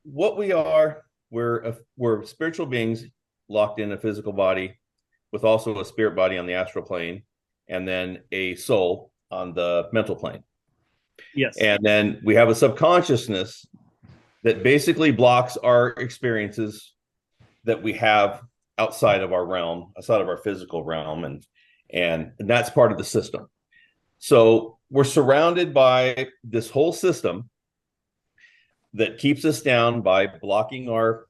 what we are, we're spiritual beings locked in a physical body with also a spirit body on the astral plane, and then a soul on the mental plane. Yes. And then we have a subconsciousness that basically blocks our experiences that we have outside of our realm, outside of our physical realm, and that's part of the system. So we're surrounded by this whole system that keeps us down by blocking our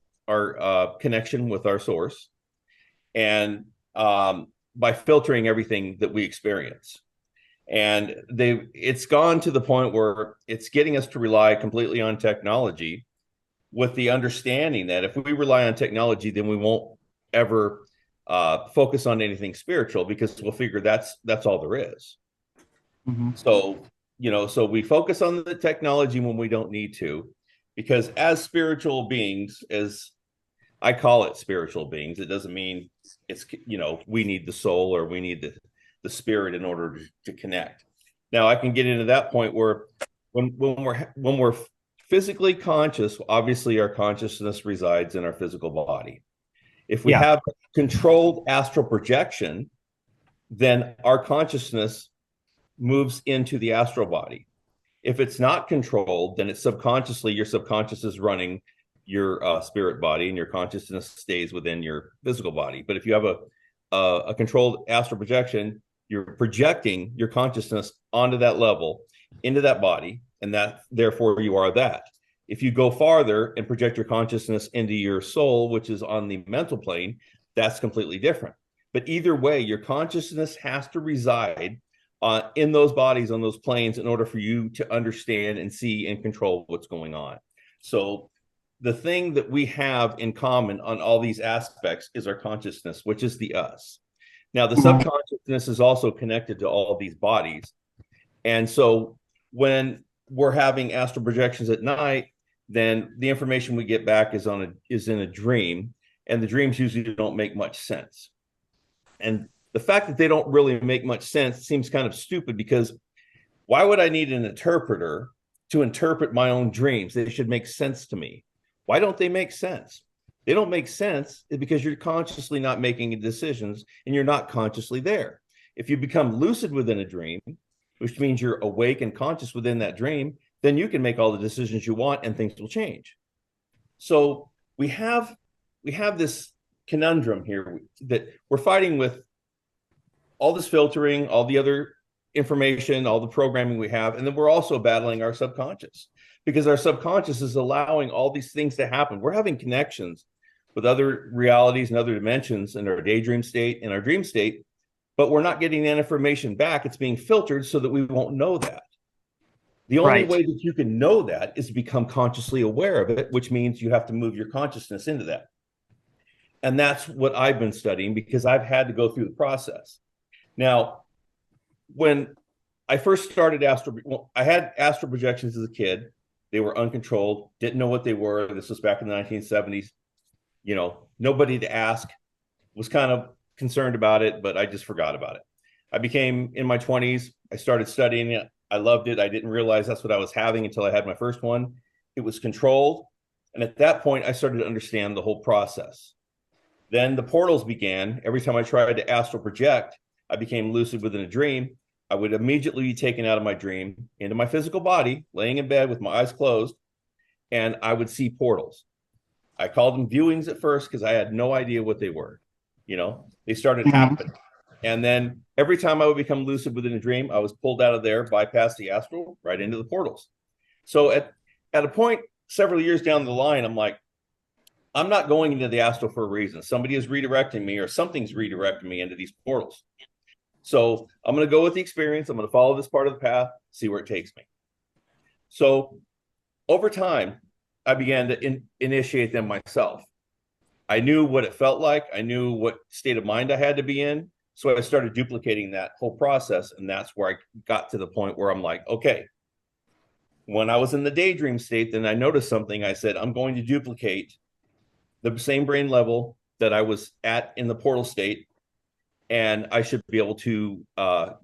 connection with our source, and by filtering everything that we experience. And it's gone to the point where it's getting us to rely completely on technology, with the understanding that if we rely on technology, then we won't ever focus on anything spiritual, because we'll figure that's all there is. Hmm. So, so we focus on the technology when we don't need to, because as spiritual beings, as I call it spiritual beings, it doesn't mean it's, we need the soul or we need the spirit in order to connect. Now I can get into that point where when we're physically conscious, obviously our consciousness resides in our physical body. If we Yeah. have controlled astral projection, then our consciousness moves into the astral body. If it's not controlled, then it's subconsciously, your subconscious is running your spirit body, and your consciousness stays within your physical body. But if you have a controlled astral projection, you're projecting your consciousness onto that level, into that body, and that therefore you are that. If you go farther and project your consciousness into your soul, which is on the mental plane, that's completely different. But either way, your consciousness has to reside in those bodies, on those planes, in order for you to understand and see and control what's going on. So the thing that we have in common on all these aspects is our consciousness, which is the us. Now, the Mhm. subconsciousness is also connected to all of these bodies. And so when we're having astral projections at night, then the information we get back is in a dream, and the dreams usually don't make much sense. And the fact that they don't really make much sense seems kind of stupid, because why would I need an interpreter to interpret my own dreams? They should make sense to me. Why don't they make sense? They don't make sense because you're consciously not making decisions, and you're not consciously there. If you become lucid within a dream, which means you're awake and conscious within that dream, then you can make all the decisions you want and things will change. So we have this conundrum here that we're fighting with, all this filtering, all the other information, all the programming we have. And then we're also battling our subconscious, because our subconscious is allowing all these things to happen. We're having connections with other realities and other dimensions in our daydream state, in our dream state, but we're not getting that information back. It's being filtered so that we won't know that. The only Right. way that you can know that is to become consciously aware of it, which means you have to move your consciousness into that. And that's what I've been studying, because I've had to go through the process. Now, when I first started I had astral projections as a kid. They were uncontrolled, didn't know what they were. This was back in the 1970s. Nobody to ask, was kind of concerned about it, but I just forgot about it. I became in my 20s. I started studying it. I loved it. I didn't realize that's what I was having until I had my first one. It was controlled. And at that point, I started to understand the whole process. Then the portals began. Every time I tried to astral project, I became lucid within a dream. I would immediately be taken out of my dream into my physical body, laying in bed with my eyes closed, and I would see portals. I called them viewings at first because I had no idea what they were. They started Hmm. happening. And then every time I would become lucid within a dream, I was pulled out of there, bypass the astral, right into the portals. So at a point several years down the line, I'm like, I'm not going into the astral for a reason. Somebody is redirecting me, or something's redirecting me into these portals. So I'm going to go with the experience. I'm going to follow this part of the path, see where it takes me. So over time, I began to initiate them myself. I knew what it felt like. I knew what state of mind I had to be in. So I started duplicating that whole process. And that's where I got to the point where I'm like, okay, when I was in the daydream state, then I noticed something. I said, I'm going to duplicate the same brain level that I was at in the portal state, and I should be able to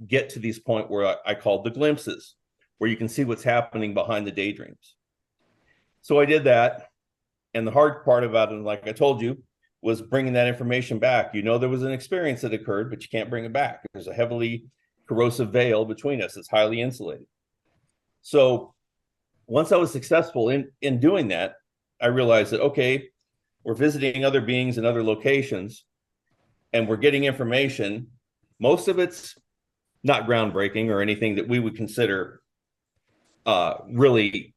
get to these point where I called the glimpses, where you can see what's happening behind the daydreams. So I did that, And the hard part about it, like I told you, was bringing that information back. There was an experience that occurred, but you can't bring it back. There's a heavily corrosive veil between us. It's highly insulated. So once I was successful in doing that, I realized that, okay, we're visiting other beings in other locations and we're getting information. Most of it's not groundbreaking or anything that we would consider really,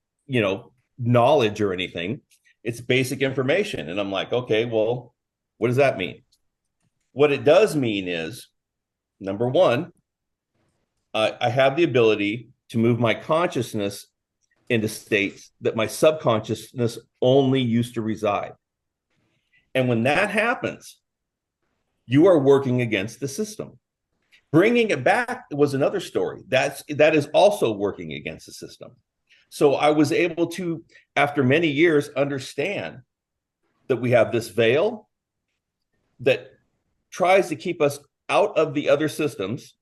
knowledge or anything. It's basic information. And I'm like, okay, well, what does that mean? What it does mean is, number one, I have the ability to move my consciousness into states that my subconsciousness only used to reside. And when that happens, you are working against the system. Bringing it back was another story. That is also working against the system. So I was able to, after many years, understand that we have this veil that tries to keep us out of the other systems,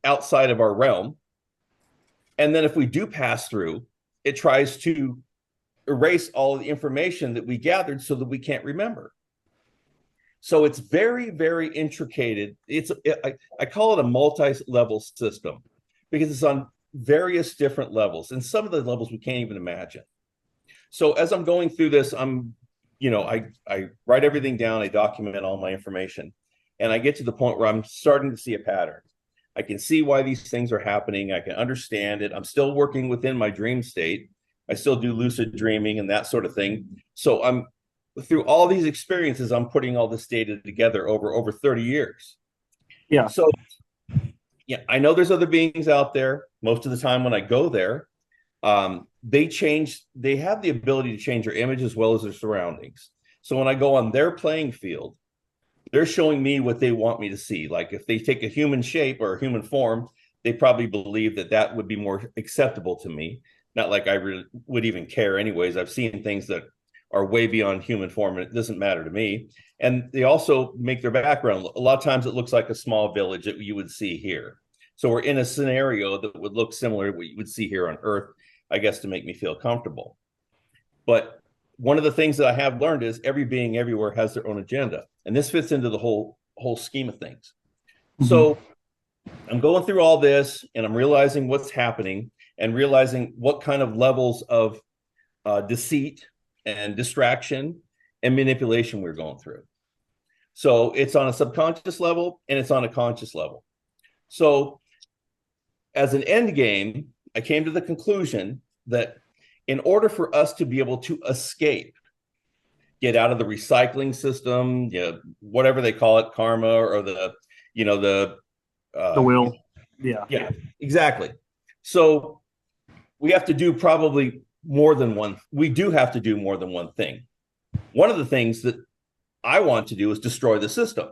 outside of our realm. And then if we do pass through, it tries to erase all the information that we gathered so that we can't remember. So it's very, very intricate. I call it a multi-level system because it's on various different levels, and some of the levels we can't even imagine. So as I'm going through this, I write everything down, I document all my information, and I get to the point where I'm starting to see a pattern. I can see why these things are happening. I can understand it. I'm still working within my dream state. I still do lucid dreaming and that sort of thing. So I'm through all these experiences, I'm putting all this data together over 30 years. Yeah. So yeah, I know there's other beings out there. Most of the time when I go there, they have the ability to change their image as well as their surroundings. So when I go on their playing field, they're showing me what they want me to see. Like if they take a human shape or a human form, they probably believe that would be more acceptable to me. Not like I really would even care anyways. I've seen things that are way beyond human form and it doesn't matter to me. And they also make their background. A lot of times it looks like a small village that you would see here. So we're in a scenario that would look similar to what you would see here on Earth, I guess, to make me feel comfortable. But one of the things that I have learned is every being everywhere has their own agenda. And this fits into the whole scheme of things. Mm-hmm. So I'm going through all this and I'm realizing what's happening and realizing what kind of levels of deceit and distraction and manipulation we're going through. So it's on a subconscious level and it's on a conscious level. So as an end game, I came to the conclusion that in order for us to be able to escape, get out of the recycling system, whatever they call it, karma or the wheel. Yeah, exactly. So we have to do probably more than one. We do have to do more than one thing. One of the things that I want to do is destroy the system,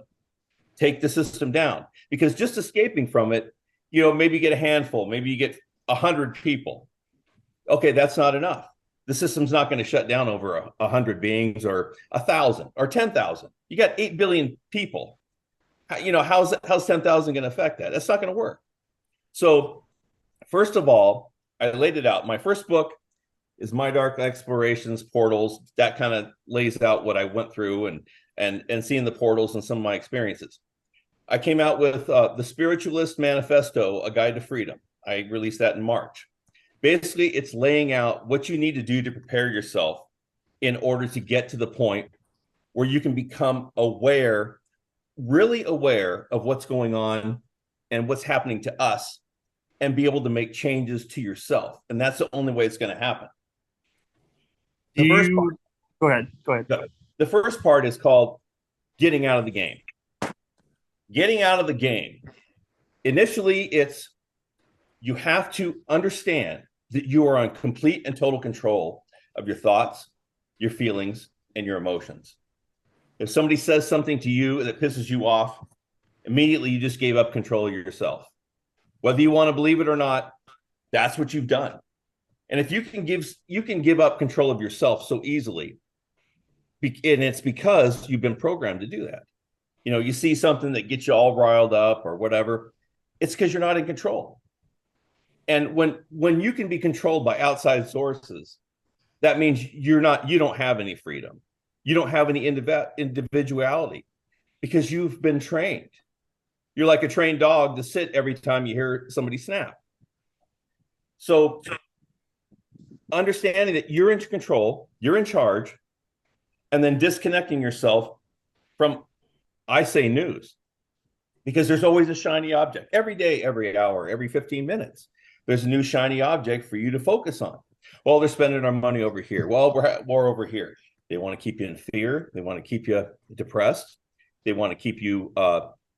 take the system down, because just escaping from it, maybe you get a handful, maybe you get 100 people. Okay, that's not enough. The system's not going to shut down over 100 beings or 1,000 or 10,000. You got 8 billion people. How's 10,000 going to affect that? That's not going to work. So first of all, I laid it out. My first book is My Dark Explorations, Portals. That kind of lays out what I went through and seeing the portals and some of my experiences. I came out with The Spiritualist Manifesto, A Guide to Freedom. I released that in March. Basically, it's laying out what you need to do to prepare yourself in order to get to the point where you can become aware, really aware of what's going on and what's happening to us, and be able to make changes to yourself. And that's the only way it's going to happen. Go ahead. The first part is called getting out of the game. Getting out of the game. Initially, you have to understand that you are on complete and total control of your thoughts, your feelings, and your emotions. If somebody says something to you that pisses you off, immediately you just gave up control of yourself. Whether you want to believe it or not, that's what you've done. And if you can give up control of yourself so easily, and it's because you've been programmed to do that. You see something that gets you all riled up or whatever, it's because you're not in control. And when you can be controlled by outside sources, that means you don't have any freedom. You don't have any individuality because you've been trained. You're like a trained dog to sit every time you hear somebody snap. So understanding that you're in control, you're in charge, and then disconnecting yourself from, I say, news, because there's always a shiny object every day, every hour, every 15 minutes. There's a new shiny object for you to focus on. Well, they're spending our money over here. Well, we're over here. They want to keep you in fear. They want to keep you depressed. They want to keep you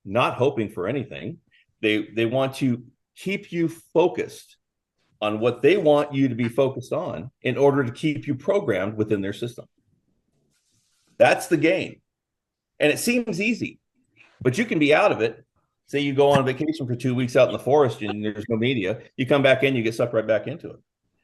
not hoping for anything. They want to keep you focused on what they want you to be focused on in order to keep you programmed within their system. That's the game. And it seems easy, but you can be out of it. Say you go on vacation for 2 weeks out in the forest and there's no media. You come back in, you get sucked right back into it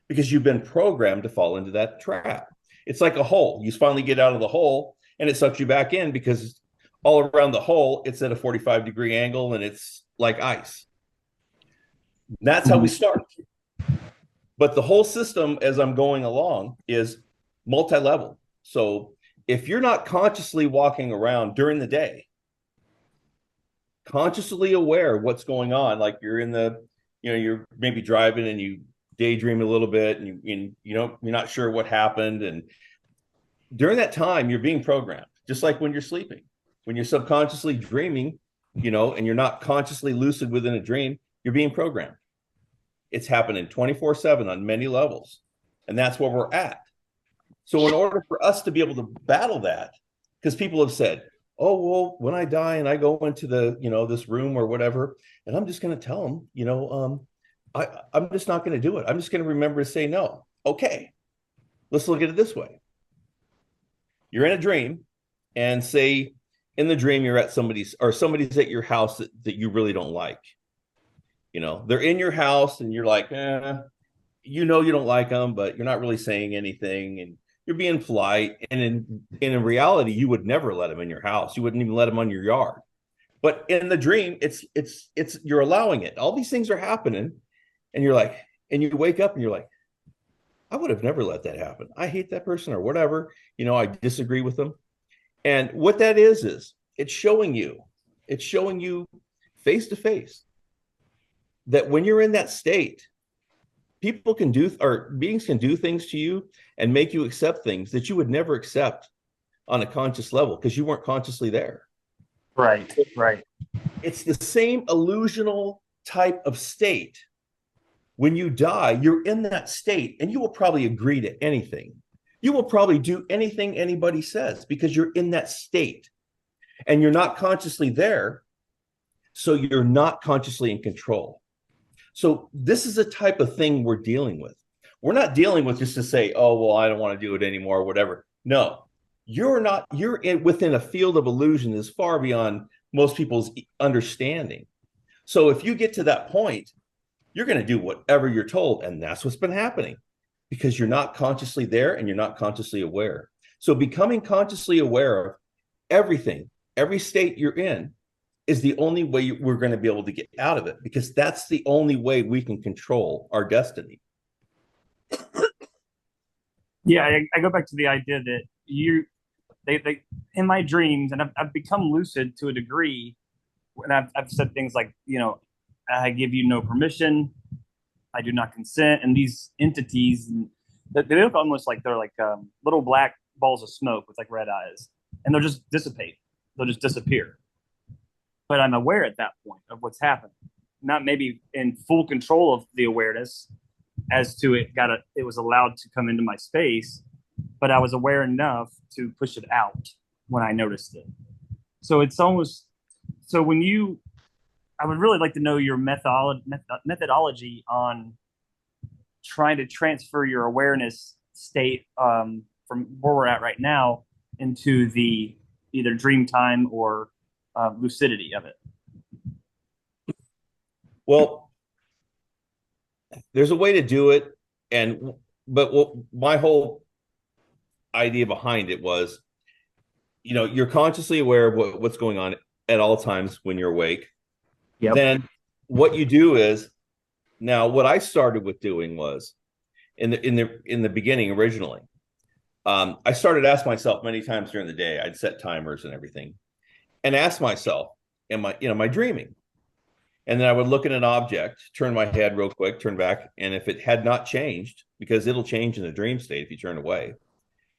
because you've been programmed to fall into that trap. It's like a hole. You finally get out of the hole and it sucks you back in because all around the hole, it's at a 45-degree angle and it's like ice. That's how we start. But the whole system, as I'm going along, is multi-level. So if you're not consciously walking around during the day, consciously aware of what's going on, like you're in the, you're maybe driving and you daydream a little bit and you're not sure what happened. And during that time, you're being programmed, just like when you're sleeping. When you're subconsciously dreaming, and you're not consciously lucid within a dream, you're being programmed. It's happening 24/7 on many levels. And that's where we're at. So in order for us to be able to battle that, because people have said, oh, well, when I die and I go into the, this room or whatever, and I'm just going to tell them, I'm just not going to do it. I'm just going to remember to say no. Okay, let's look at it this way. You're in a dream, and say in the dream you're at somebody's at your house that you really don't like. They're in your house and you're like, you don't like them, but you're not really saying anything and you're being polite. And in reality, you would never let them in your house. You wouldn't even let them on your yard. But in the dream, it's you're allowing it. All these things are happening, and you're like, and you wake up and you're like, I would have never let that happen. I hate that person or whatever. I disagree with them. And what that is it's showing you face to face that when you're in that state, people can do, or beings can do things to you and make you accept things that you would never accept on a conscious level because you weren't consciously there. Right. It's the same illusional type of state. When you die, you're in that state and you will probably agree to anything. You will probably do anything anybody says because you're in that state and you're not consciously there. So you're not consciously in control. So this is the type of thing we're dealing with. We're not dealing with just to say, oh, well, I don't want to do it anymore or whatever. No, you're within a field of illusion that's far beyond most people's understanding. So if you get to that point, you're going to do whatever you're told. And that's what's been happening because you're not consciously there and you're not consciously aware. So becoming consciously aware of everything, every state you're in, is the only way we're going to be able to get out of it because that's the only way we can control our destiny. Yeah, I go back to the idea that they in my dreams, and I've become lucid to a degree, and I've said things like, I give you no permission, I do not consent, and these entities, they look almost like they're like little black balls of smoke with like red eyes, and they'll just dissipate, they'll just disappear. But I'm aware at that point of what's happening, not maybe in full control of the awareness as to it was allowed to come into my space, but I was aware enough to push it out when I noticed it. So it's almost, I would really like to know your methodology on trying to transfer your awareness state from where we're at right now into the either dream time or lucidity of it. Well, there's a way to do it, but my whole idea behind it was, you're consciously aware of what's going on at all times when you're awake. Yep. Then what you do is, now what I started with doing was in the beginning originally I started asking myself many times during the day. I'd set timers and everything, and ask myself, am I dreaming? And then I would look at an object, turn my head real quick, turn back, and if it had not changed, because it'll change in the dream state if you turn away,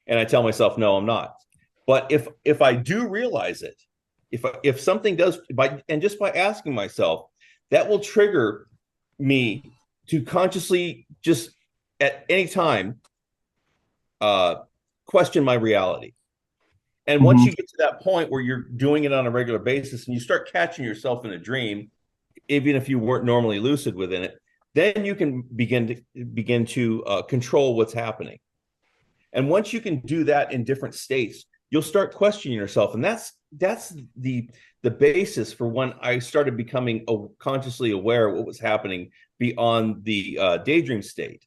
and I tell myself, no, I'm not. But if I do realize it, if something does and just by asking myself, that will trigger me to consciously just at any time uh, question my reality. And once Mhm. you get to that point where you're doing it on a regular basis and you start catching yourself in a dream, even if you weren't normally lucid within it, then you can begin to control what's happening. And once you can do that in different states, you'll start questioning yourself, and that's the basis for when I started becoming consciously aware of what was happening beyond the daydream state.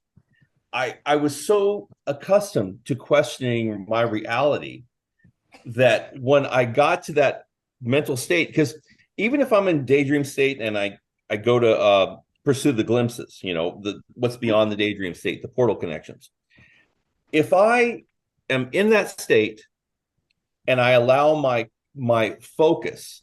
I was so accustomed to questioning my reality that when I got to that mental state, because even if I'm in daydream state and I go to pursue the glimpses, the what's beyond the daydream state, the portal connections. If I am in that state and I allow my focus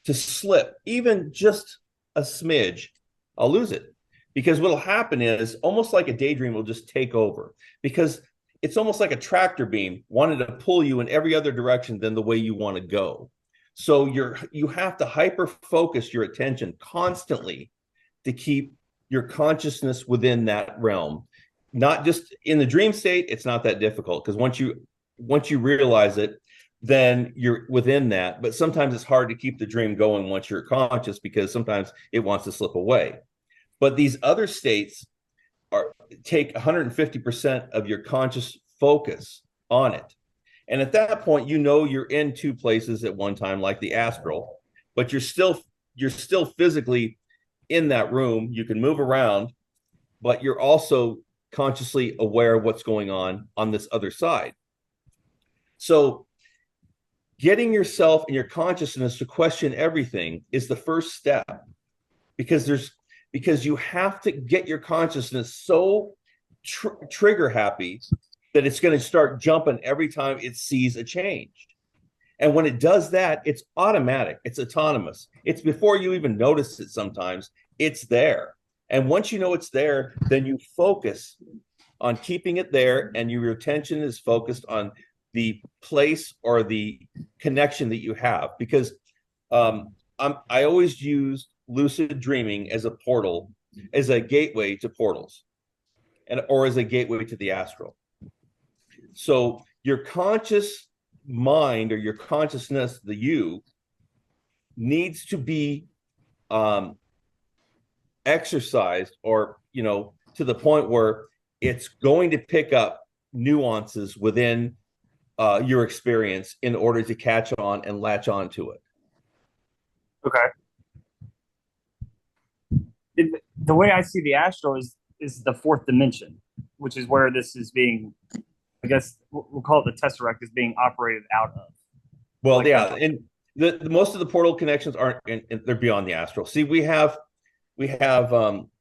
to slip, even just a smidge, I'll lose it. Because what'll happen is almost like a daydream will just take over because it's almost like a tractor beam wanting to pull you in every other direction than the way you want to go. So you have to hyper focus your attention constantly to keep your consciousness within that realm. Not just in the dream state, it's not that difficult because once you realize it, then you're within that. But sometimes it's hard to keep the dream going once you're conscious because sometimes it wants to slip away. But these other states are take 150% of your conscious focus on it. And at that point, you're in two places at one time, like the astral, but you're still physically in that room. You can move around, but you're also consciously aware of what's going on this other side. So getting yourself and your consciousness to question everything is the first step because you have to get your consciousness so trigger happy that it's going to start jumping every time it sees a change. And when it does that, it's automatic, it's autonomous. It's before you even notice it sometimes, it's there. And once you know it's there, then you focus on keeping it there, and your attention is focused on the place or the connection that you have. Because I always use lucid dreaming as a portal, as a gateway to portals, or as a gateway to the astral. So your conscious mind or your consciousness, the you, needs to be exercised, or to the point where it's going to pick up nuances within your experience in order to catch on and latch on to it. Okay. The way I see the astral is the fourth dimension, which is where this is being, I guess we'll call it the tesseract, is being operated out of. Well, Like yeah, and the most of the portal connections aren't, they're beyond the astral. See, we have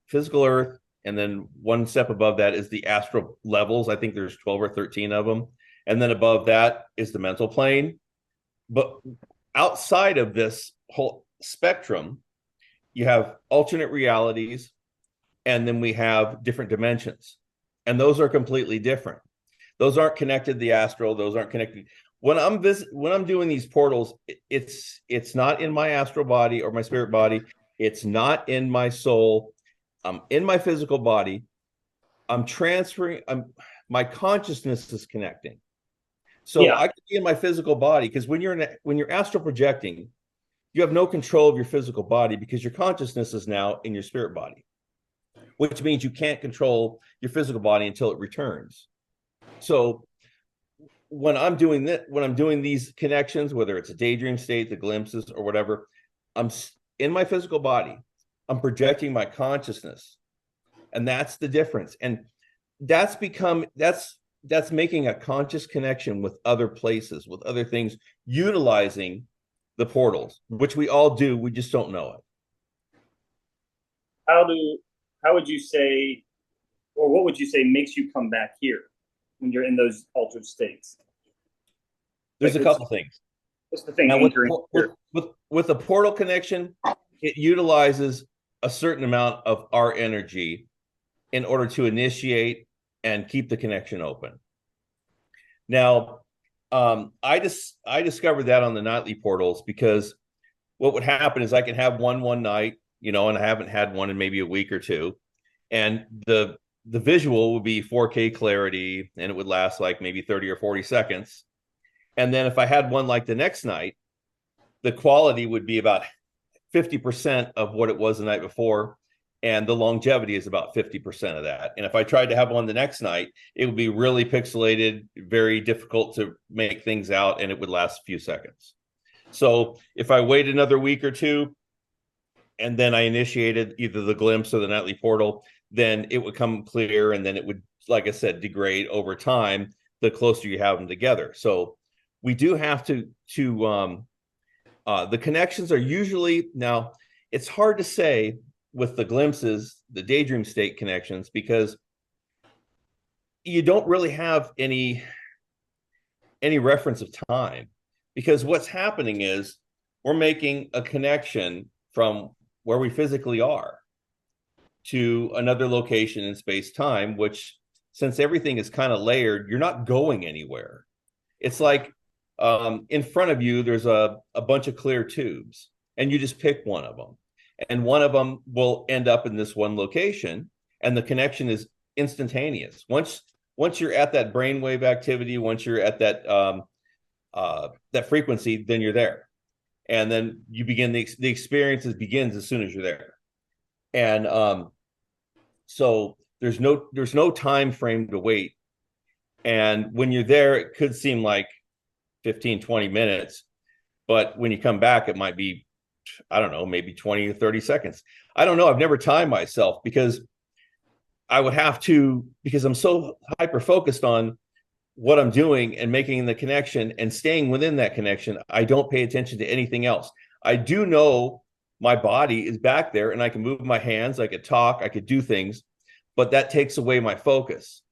physical Earth, and then one step above that is the astral levels. I think there's 12 or 13 of them, and then above that is the mental plane. But outside of this whole spectrum, you have alternate realities, and then we have different dimensions, and those are completely different. Those aren't connected to the astral. Those aren't connected. When I'm doing these portals, it's not in my astral body or my spirit body. It's not in my soul. I'm in my physical body. I'm transferring. My consciousness is connecting. So yeah, I could be in my physical body because when you're astral projecting, you have no control of your physical body because your consciousness is now in your spirit body, which means you can't control your physical body until it returns. So when I'm doing these connections, whether it's a daydream state, the glimpses, or whatever, I'm in my physical body. I'm projecting my consciousness, and that's the difference. And that's making a conscious connection with other places, with other things, utilizing the portals, which we all do. We just don't know it. how do how would you say, or what would you say makes you come back here? when you're in those altered states? There's Like, a couple things. what's the thing Now anchoring? with a portal connection, it utilizes a certain amount of our energy in order to initiate and keep the connection open. Now, I discovered that on the nightly portals, because what would happen is I can have one night, and I haven't had one in maybe a week or two, and the visual would be 4K clarity, and it would last like maybe 30 or 40 seconds. And then if I had one like the next night, the quality would be about 50% of what it was the night before, and the longevity is about 50% of that. And if I tried to have one the next night, it would be really pixelated, very difficult to make things out, and it would last a few seconds. So if I wait another week or two, and then I initiated either the glimpse or the nightly portal, then it would come clear, and then it would, like I said, degrade over time the closer you have them together. So we do have to the connections are usually, now it's hard to say with the glimpses, the daydream state connections, because you don't really have any reference of time, because what's happening is we're making a connection from where we physically are to another location in space time, which, since everything is kind of layered, you're not going anywhere. It's like in front of you, there's a bunch of clear tubes, and you just pick one of them, and one of them will end up in this one location, and the connection is instantaneous. Once you're at that brainwave activity, once you're at that frequency, then you're there, and then you begin the experience begins as soon as you're there. And so there's no time frame to wait, and when you're there, it could seem like 15-20 minutes, but when you come back, it might be, I don't know, maybe 20 or 30 seconds. I don't know. I've never timed myself, because I would have to, because I'm so hyper focused on what I'm doing and making the connection and staying within that connection. I don't pay attention to anything else. I do know my body is back there, and I can move my hands, I could talk, I could do things, but that takes away my focus.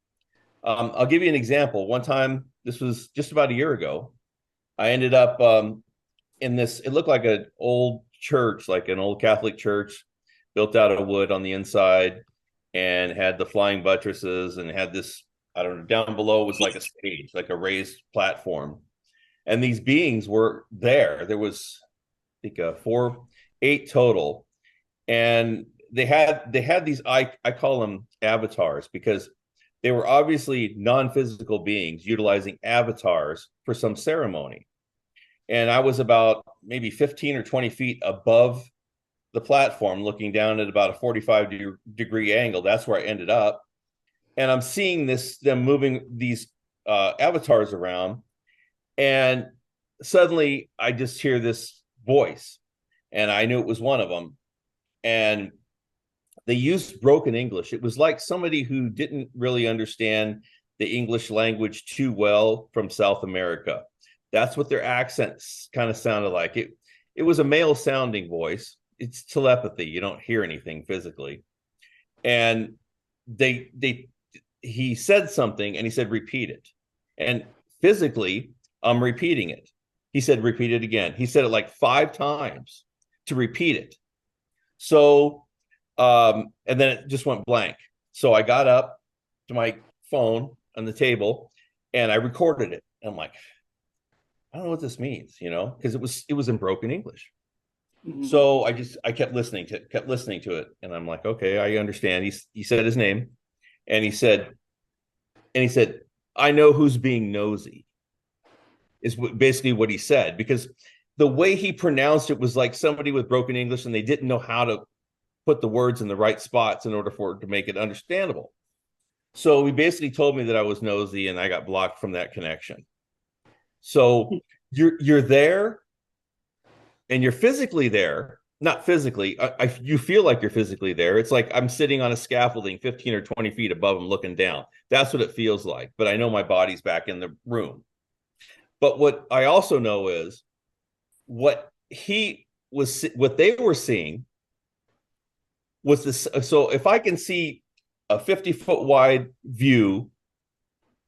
I'll give you an example. One time, this was just about a year ago, I ended up in this, it looked like an old church, like an old Catholic church built out of wood on the inside, and had the flying buttresses, and had this, I don't know, down below was like a stage, like a raised platform. And these beings were there. There was, I think, 8 total. And they had these, I call them avatars, because they were obviously non-physical beings utilizing avatars for some ceremony. And I was about maybe 15 or 20 feet above the platform, looking down at about a 45-degree angle. That's where I ended up. And I'm seeing them moving these avatars around. And suddenly I just hear this voice, and I knew it was one of them. And they used broken English. It was like somebody who didn't really understand the English language too well from South America. That's what their accents kind of sounded like. It was a male sounding voice. It's telepathy. You don't hear anything physically. And he said something, and he said, repeat it. And physically, I'm repeating it. He said, repeat it again. He said it like 5 times to repeat it. So, and then it just went blank. So I got up to my phone on the table, and I recorded it. And I'm like, I don't know what this means, because it was in broken English. Mm-hmm. So I kept listening to it, and I'm like, okay, I understand. He said his name, and he said, I know who's being nosy, is basically what he said, because the way he pronounced it was like somebody with broken English, and they didn't know how to put the words in the right spots in order for it to make it understandable. So he basically told me that I was nosy, and I got blocked from that connection. So you're there, and you're physically there, not physically. You feel like you're physically there. It's like I'm sitting on a scaffolding 15 or 20 feet above them looking down. That's what it feels like. But I know my body's back in the room. But what I also know is what they were seeing was this. So if I can see a 50-foot wide view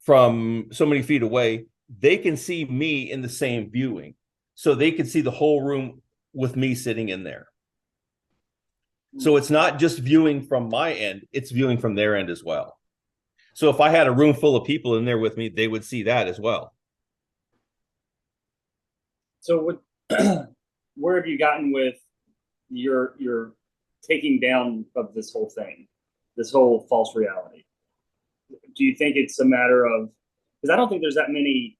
from so many feet away, they can see me in the same viewing. So they can see the whole room with me sitting in there. So it's not just viewing from my end, it's viewing from their end as well. So if I had a room full of people in there with me, they would see that as well. So what, where have you gotten with your taking down of this whole thing, this whole false reality? Do you think it's a matter of, because I don't think there's that many,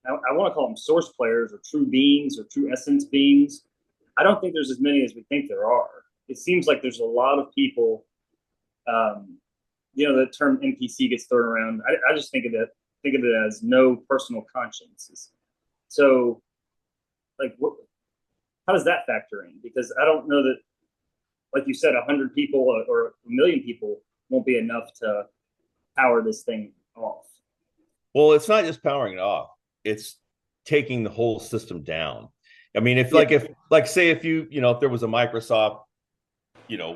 I want to call them source players or true beings or true essence beings. I don't think there's as many as we think there are. It seems like there's a lot of people, the term NPC gets thrown around. I just think of it as no personal consciences. So like, how does that factor in? Because I don't know that, like you said, 100 people or 1 million people won't be enough to power this thing off. Well, it's not just powering it off, it's taking the whole system down. I mean, if say if if there was a Microsoft,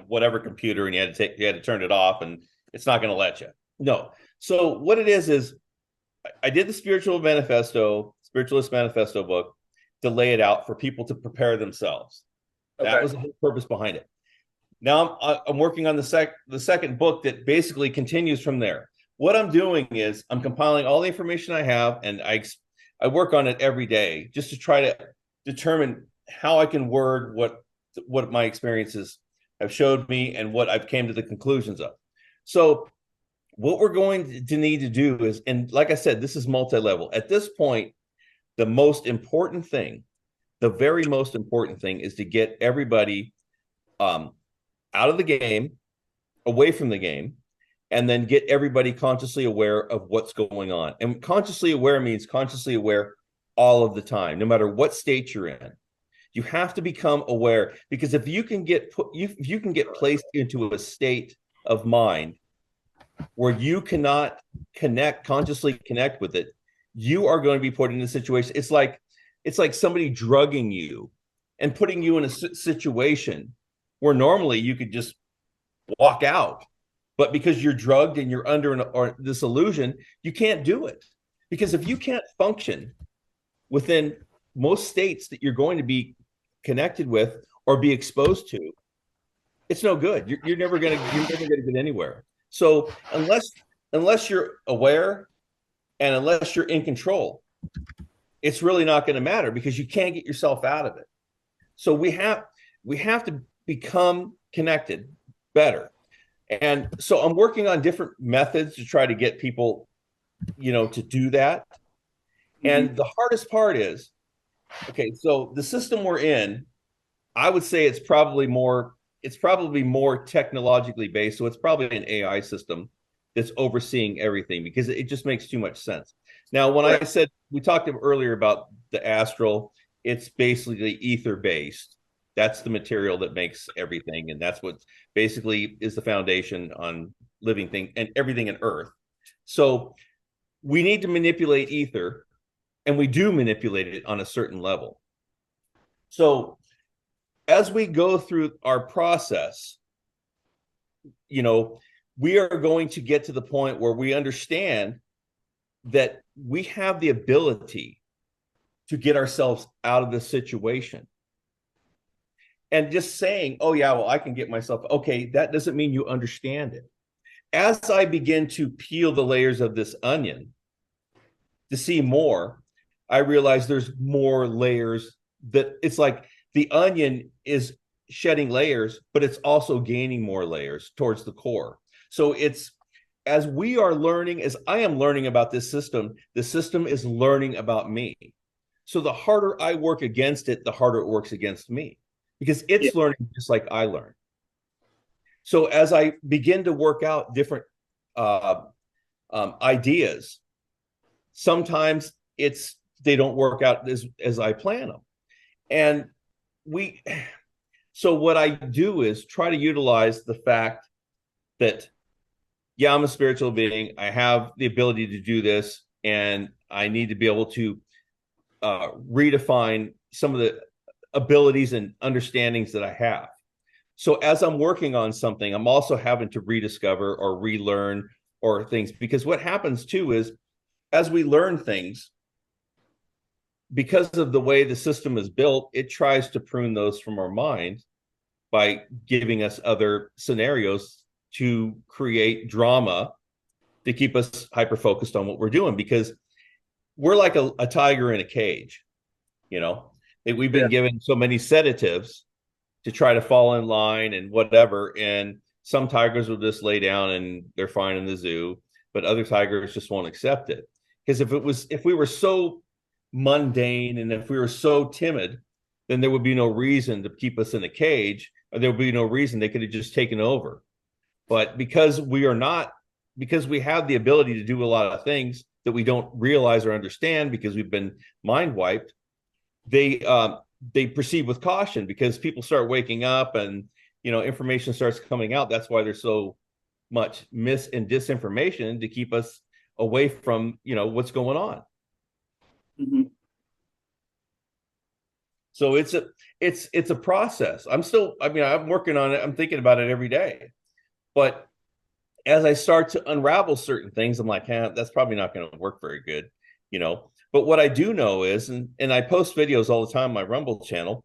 whatever computer, and you had to turn it off, and it's not going to let you. No. So what it is I did the spiritualist manifesto book to lay it out for people to prepare themselves. Okay. That was the whole purpose behind it. Now I'm working on the second book that basically continues from there. What I'm doing is I'm compiling all the information I have, and I work on it every day just to try to determine how I can word what my experiences have showed me and what I've came to the conclusions of. So what we're going to need to do is, and like I said, this is multi-level. At this point, the very most important thing is to get everybody out of the game, away from the game, and then get everybody consciously aware of what's going on. And consciously aware means consciously aware all of the time, no matter what state you're in. You have to become aware, because if you can get placed into a state of mind where you cannot consciously connect with it, you are going to be put in a situation. It's like somebody drugging you and putting you in a situation where normally you could just walk out. But because you're drugged and you're under this illusion, you can't do it. Because if you can't function within most states that you're going to be connected with or be exposed to, it's no good. You're never going to get anywhere. So unless you're aware and unless you're in control, it's really not going to matter, because you can't get yourself out of it. So we have to become connected better. And so I'm working on different methods to try to get people, to do that. And the hardest part is, okay, so the system we're in, I would say it's probably more technologically based. So it's probably an AI system that's overseeing everything, because it just makes too much sense. Now, when I said, we talked earlier about the astral, it's basically ether based. That's the material that makes everything. And that's what basically is the foundation on living thing and everything in Earth. So we need to manipulate ether, and we do manipulate it on a certain level. So as we go through our process, we are going to get to the point where we understand that we have the ability to get ourselves out of this situation. And just saying, oh yeah, well, I can get myself, okay, that doesn't mean you understand it. As I begin to peel the layers of this onion to see more, I realize there's more layers. That it's like the onion is shedding layers, but it's also gaining more layers towards the core. So it's, as we are learning, as I am learning about this system, the system is learning about me. So the harder I work against it, the harder it works against me, because it's learning just like I learn. So as I begin to work out different ideas, sometimes they don't work out as I plan them. And so what I do is try to utilize the fact that, yeah, I'm a spiritual being. I have the ability to do this, and I need to be able to redefine some of the abilities and understandings that I have. So as I'm working on something, I'm also having to rediscover or relearn or things, because what happens too is as we learn things, because of the way the system is built, it tries to prune those from our mind by giving us other scenarios to create drama to keep us hyper focused on what we're doing, because we're like a tiger in a cage, you know. We've Yeah. been given so many sedatives to try to fall in line and whatever, and some tigers will just lay down and they're fine in the zoo, but other tigers just won't accept it. Because if we were so mundane and if we were so timid, then there would be no reason to keep us in a cage, or there would be no reason they could have just taken over. But because we are not, because we have the ability to do a lot of things that we don't realize or understand because we've been mind wiped, they proceed with caution because people start waking up and information starts coming out. That's why there's so much mis and disinformation to keep us away from what's going on. Mm-hmm. So it's a process. I'm working on it. I'm thinking about it every day. But as I start to unravel certain things, I'm like, that's probably not going to work very good, But what I do know is, and I post videos all the time on my Rumble channel,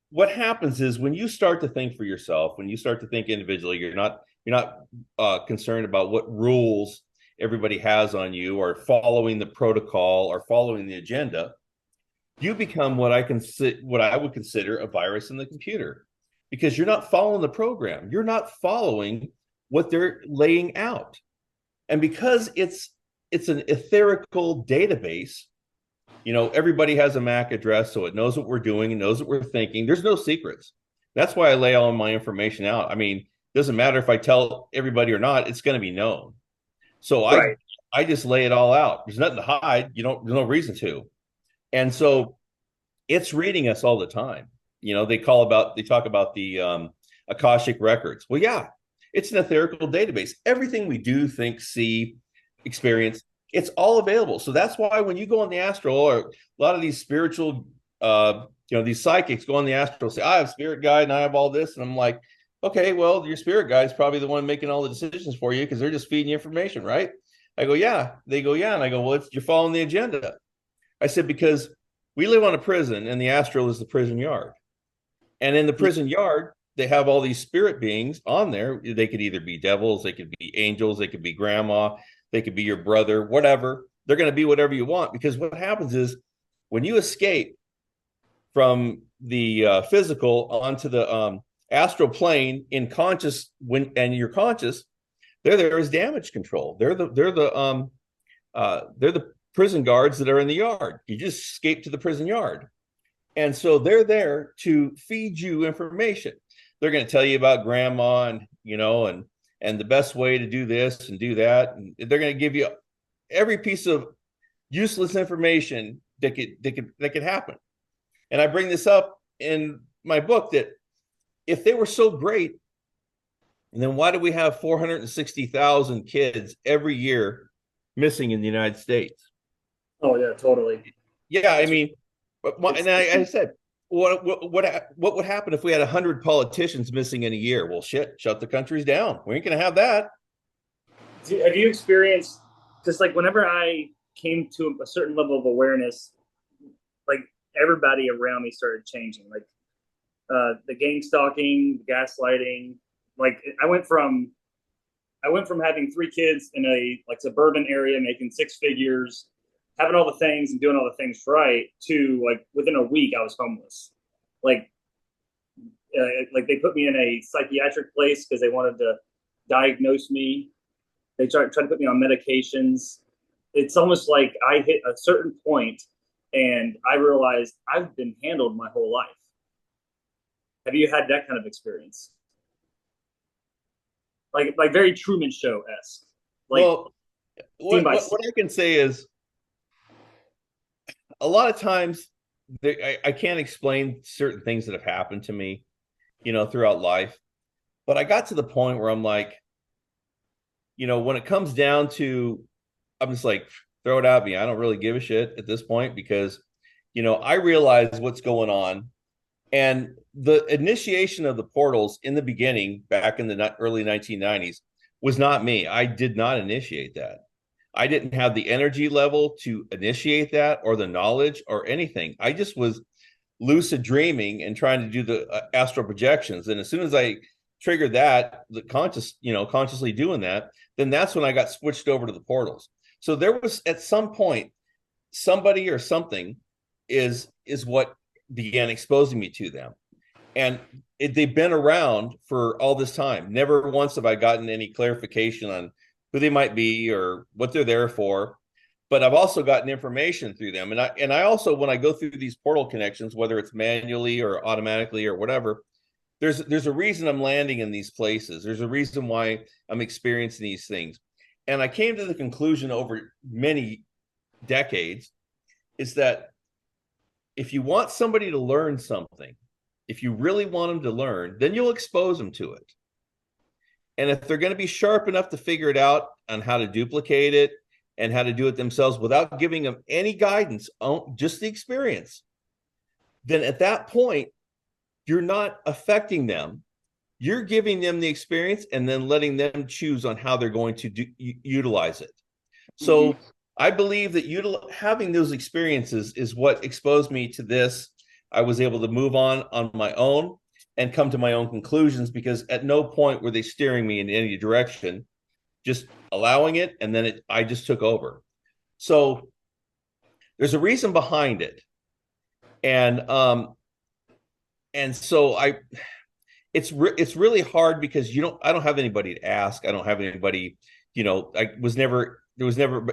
what happens is when you start to think for yourself, when you start to think individually, you're not concerned about what rules everybody has on you or following the protocol or following the agenda. You become what I would consider a virus in the computer, because you're not following the program. You're not following what they're laying out. And because it's an etherical database, everybody has a MAC address, so it knows what we're doing and knows what we're thinking. There's no secrets. That's why I lay all my information out. I mean, it doesn't matter if I tell everybody or not, it's going to be known. So Right. I just lay it all out. There's nothing to hide. There's no reason to. And so it's reading us all the time. They talk about the Akashic records. Well, yeah, it's an etherical database. Everything we do, think, see, experience, it's all available. So that's why when you go on the astral, or a lot of these spiritual, these psychics go on the astral, say, I have spirit guide and I have all this. And I'm like, okay, well, your spirit guide is probably the one making all the decisions for you because they're just feeding you information, right? I go, yeah. They go, yeah. And I go, well, you're following the agenda. I said, because we live on a prison and the astral is the prison yard. And in the prison yard, they have all these spirit beings on there. They could either be devils, they could be angels, they could be grandma, they could be your brother, whatever. They're going to be whatever you want, because what happens is when you escape from the physical onto the astral plane in conscious, and you're conscious, they're there as damage control. They're the prison guards that are in the yard. You just escape to the prison yard. And so they're there to feed you information. They're going to tell you about grandma and the best way to do this and do that. And they're going to give you every piece of useless information that could happen. And I bring this up in my book that if they were so great, then why do we have 460,000 kids every year missing in the United States? Oh yeah, totally. Yeah, I mean, and I said, what would happen if we had 100 politicians missing in a year? Well, shut the countries down. We ain't gonna have that. Have you experienced, just like whenever I came to a certain level of awareness, like everybody around me started changing, like the gang stalking, the gaslighting. Like I went from having 3 kids in a like suburban area, making 6 figures, having all the things and doing all the things right, to like within a week I was homeless. Like they put me in a psychiatric place because they wanted to diagnose me. They tried to put me on medications. It's almost like I hit a certain point and I realized I've been handled my whole life. Have you had that kind of experience? Like very Truman Show-esque. Like, well, what I can say is a lot of times I can't explain certain things that have happened to me, throughout life. But I got to the point where I'm like, when it comes down to, I'm just like, throw it at me. I don't really give a shit at this point, because, I realize what's going on. And the initiation of the portals in the beginning, back in the early 1990s, was not me. I did not initiate that. I didn't have the energy level to initiate that or the knowledge or anything. I just was lucid dreaming and trying to do the astral projections. And as soon as I triggered that, the consciously doing that, then that's when I got switched over to the portals. So there was at some point somebody or something is what began exposing me to them. And they've been around for all this time. Never once have I gotten any clarification on who they might be or what they're there for. But I've also gotten information through them. And I also, when I go through these portal connections, whether it's manually or automatically or whatever, there's a reason I'm landing in these places. There's a reason why I'm experiencing these things. And I came to the conclusion over many decades is that if you want somebody to learn something, if you really want them to learn, then you'll expose them to it. And if they're going to be sharp enough to figure it out on how to duplicate it and how to do it themselves without giving them any guidance on just the experience, then at that point, you're not affecting them. You're giving them the experience and then letting them choose on how they're going to utilize it. So I believe that having those experiences is what exposed me to this. I was able to move on my own and come to my own conclusions because at no point were they steering me in any direction, just allowing it. And then I just took over. So there's a reason behind it. And so it's really hard because I don't have anybody to ask. I don't have anybody, there was never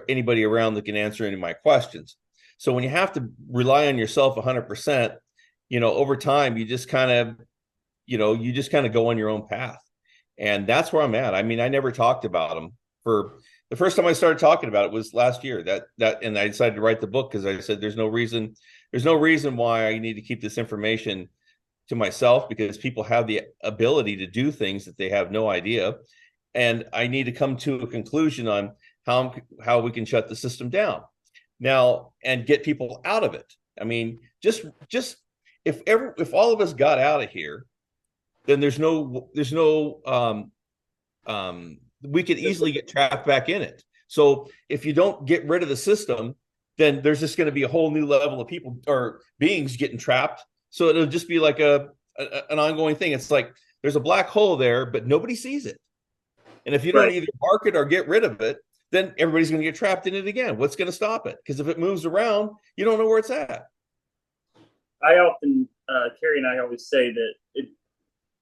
anybody around that can answer any of my questions. So when you have to rely on yourself 100%, over time, you just kind of go on your own path. And that's where I'm at. I mean, I never talked about them. For the first time I started talking about it was last year and I decided to write the book because I said, there's no reason why I need to keep this information to myself because people have the ability to do things that they have no idea. And I need to come to a conclusion on how we can shut the system down now and get people out of it. I mean, just if all of us got out of here, then we could easily get trapped back in it. So if you don't get rid of the system, then there's just going to be a whole new level of people or beings getting trapped. So it'll just be like an ongoing thing. It's like there's a black hole there, but nobody sees it. And if you don't either mark it or get rid of it, then everybody's going to get trapped in it again. What's going to stop it? Because if it moves around, you don't know where it's at. I often, Carrie and I always say that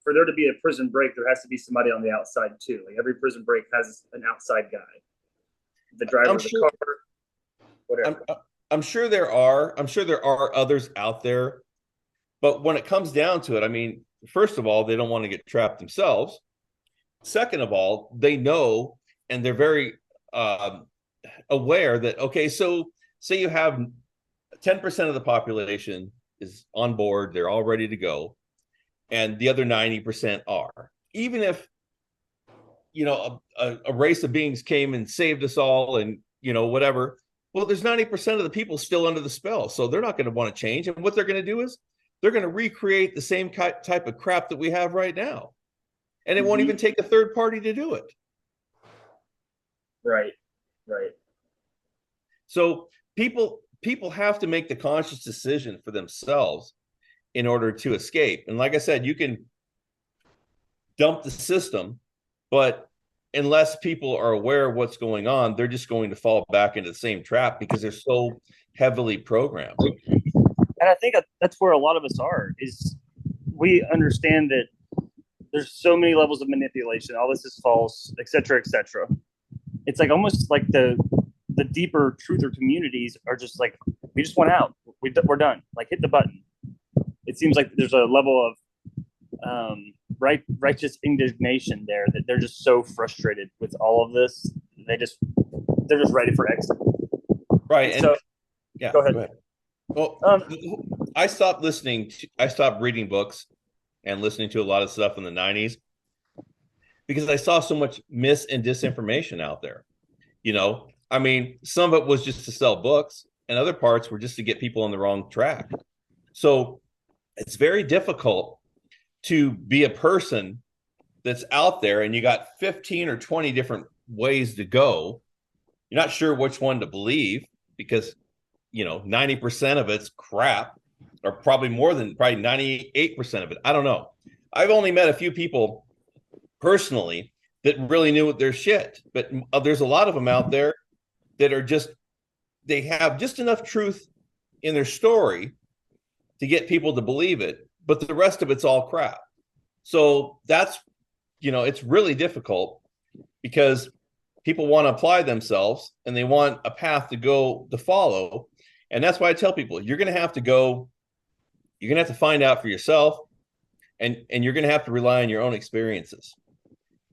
for there to be a prison break, there has to be somebody on the outside too. Like every prison break has an outside guy, the driver of the car, whatever. I'm sure there are. I'm sure there are others out there. But when it comes down to it, I mean, first of all, they don't want to get trapped themselves. Second of all, they know and they're very aware that, okay, so say you have 10% of the population is on board, they're all ready to go, and the other 90% are. Even if, a race of beings came and saved us all and, whatever, well, there's 90% of the people still under the spell. So they're not going to want to change. And what they're going to do is they're going to recreate the same type of crap that we have right now. And it won't even take a third party to do it. Right. So people have to make the conscious decision for themselves in order to escape. And like I said, you can dump the system, but unless people are aware of what's going on, they're just going to fall back into the same trap because they're so heavily programmed. And I think that's where a lot of us are, is we understand that there's so many levels of manipulation. All this is false, et cetera, et cetera. It's like almost like the deeper truther communities are just like, we just went out. We're done. Like, hit the button. It seems like there's a level of righteous indignation there that they're just so frustrated with all of this. They're just ready for exit. Right. And so, yeah, go ahead. Well, I stopped reading books and listening to a lot of stuff in the 90s because I saw so much mis and disinformation out there. I mean, some of it was just to sell books and other parts were just to get people on the wrong track. So it's very difficult to be a person that's out there and you got 15 or 20 different ways to go. You're not sure which one to believe because, 90% of it's crap, or probably more than probably 98% of it. I don't know. I've only met a few people personally that really knew their shit, but there's a lot of them out there that are just, they have just enough truth in their story to get people to believe it, but the rest of it's all crap. So that's, it's really difficult because people want to apply themselves and they want a path to follow. And that's why I tell people, you're going to have to find out for yourself, and you're going to have to rely on your own experiences.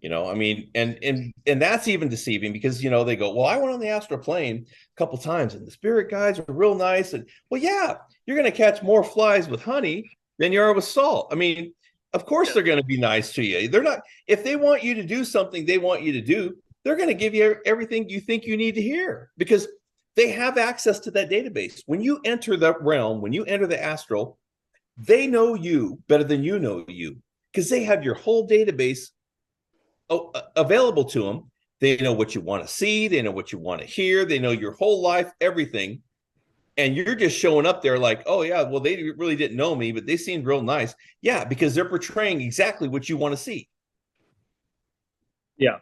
I mean, and that's even deceiving because, they go, well, I went on the astral plane a couple times and the spirit guides are real nice. And well, yeah, you're going to catch more flies with honey than you are with salt. I mean, of course they're going to be nice to you. They're not, if they want you to do something they want you to do, they're going to give you everything you think you need to hear because they have access to that database. When you enter that realm, when you enter the astral, they know you better than you know you because they have your whole database available to them. They know what you want to see. They know what you want to hear. They know your whole life, everything. And you're just showing up there like, oh, yeah, well, they really didn't know me, but they seemed real nice. Yeah, because they're portraying exactly what you want to see. Yeah.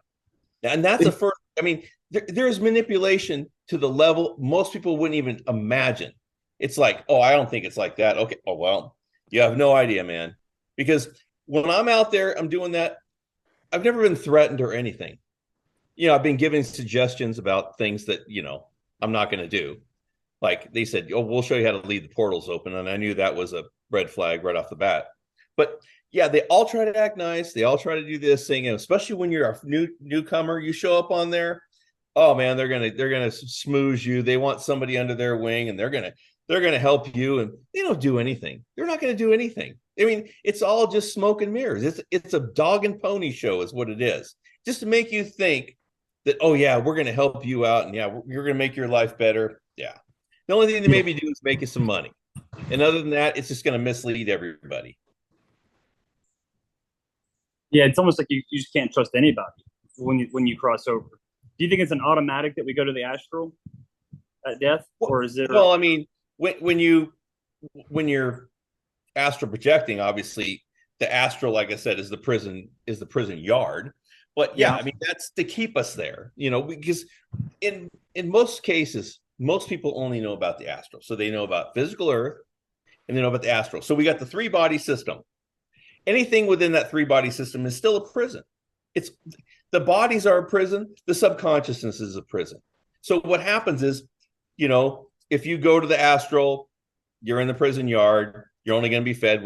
And that's I mean, there's manipulation to the level most people wouldn't even imagine. It's like, oh, I don't think it's like that. Okay. Oh, well, you have no idea, man. Because when I'm out there, I'm doing that. I've never been threatened or anything. I've been giving suggestions about things that, I'm not going to do. Like they said, oh, we'll show you how to leave the portals open. And I knew that was a red flag right off the bat. But yeah, they all try to act nice. They all try to do this thing. And especially when you're a newcomer, you show up on there. Oh man, they're going to smooze you. They want somebody under their wing and they're going to help you. And they don't do anything. They're not going to do anything. I mean, it's all just smoke and mirrors. It's a dog and pony show is what it is. Just to make you think that, oh yeah, we're going to help you out. And yeah, you're going to make your life better. Yeah. The only thing they maybe do is make you some money. And other than that, it's just going to mislead everybody. Yeah, it's almost like you just can't trust anybody when you cross over. Do you think it's an automatic that we go to the astral at death, or is it? Well, I mean, when you're astral projecting, obviously the astral, like I said, is the prison yard. But yeah, I mean that's to keep us there, because in most cases, most people only know about the astral, so they know about physical Earth and they know about the astral. So we got the 3-body system. Anything within that 3-body system is still a prison. It's the bodies are a prison. The subconsciousness is a prison. So what happens is, if you go to the astral, you're in the prison yard. You're only going to be fed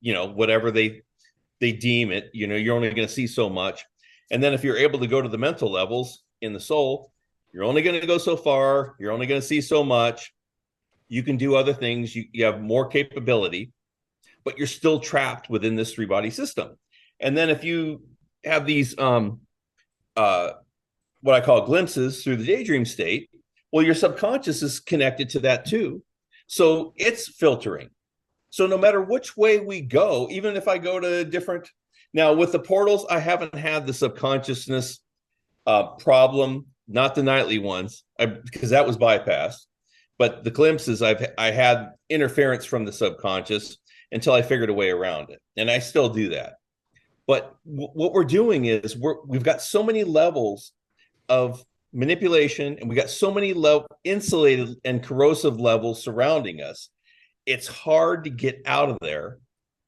whatever they deem it. You're only going to see so much. And then if you're able to go to the mental levels in the soul, you're only going to go so far. You're only going to see so much. You can do other things. You have more capability, but you're still trapped within this 3-body system. And then if you have these what I call glimpses through the daydream state, well, your subconscious is connected to that too. So it's filtering. So no matter which way we go, even if I go to different, now with the portals, I haven't had the subconsciousness problem, not the nightly ones, because that was bypassed. But the glimpses, I had interference from the subconscious until I figured a way around it. And I still do that. But what we're doing is we've got so many levels of manipulation, and we got so many insulated and corrosive levels surrounding us. It's hard to get out of there.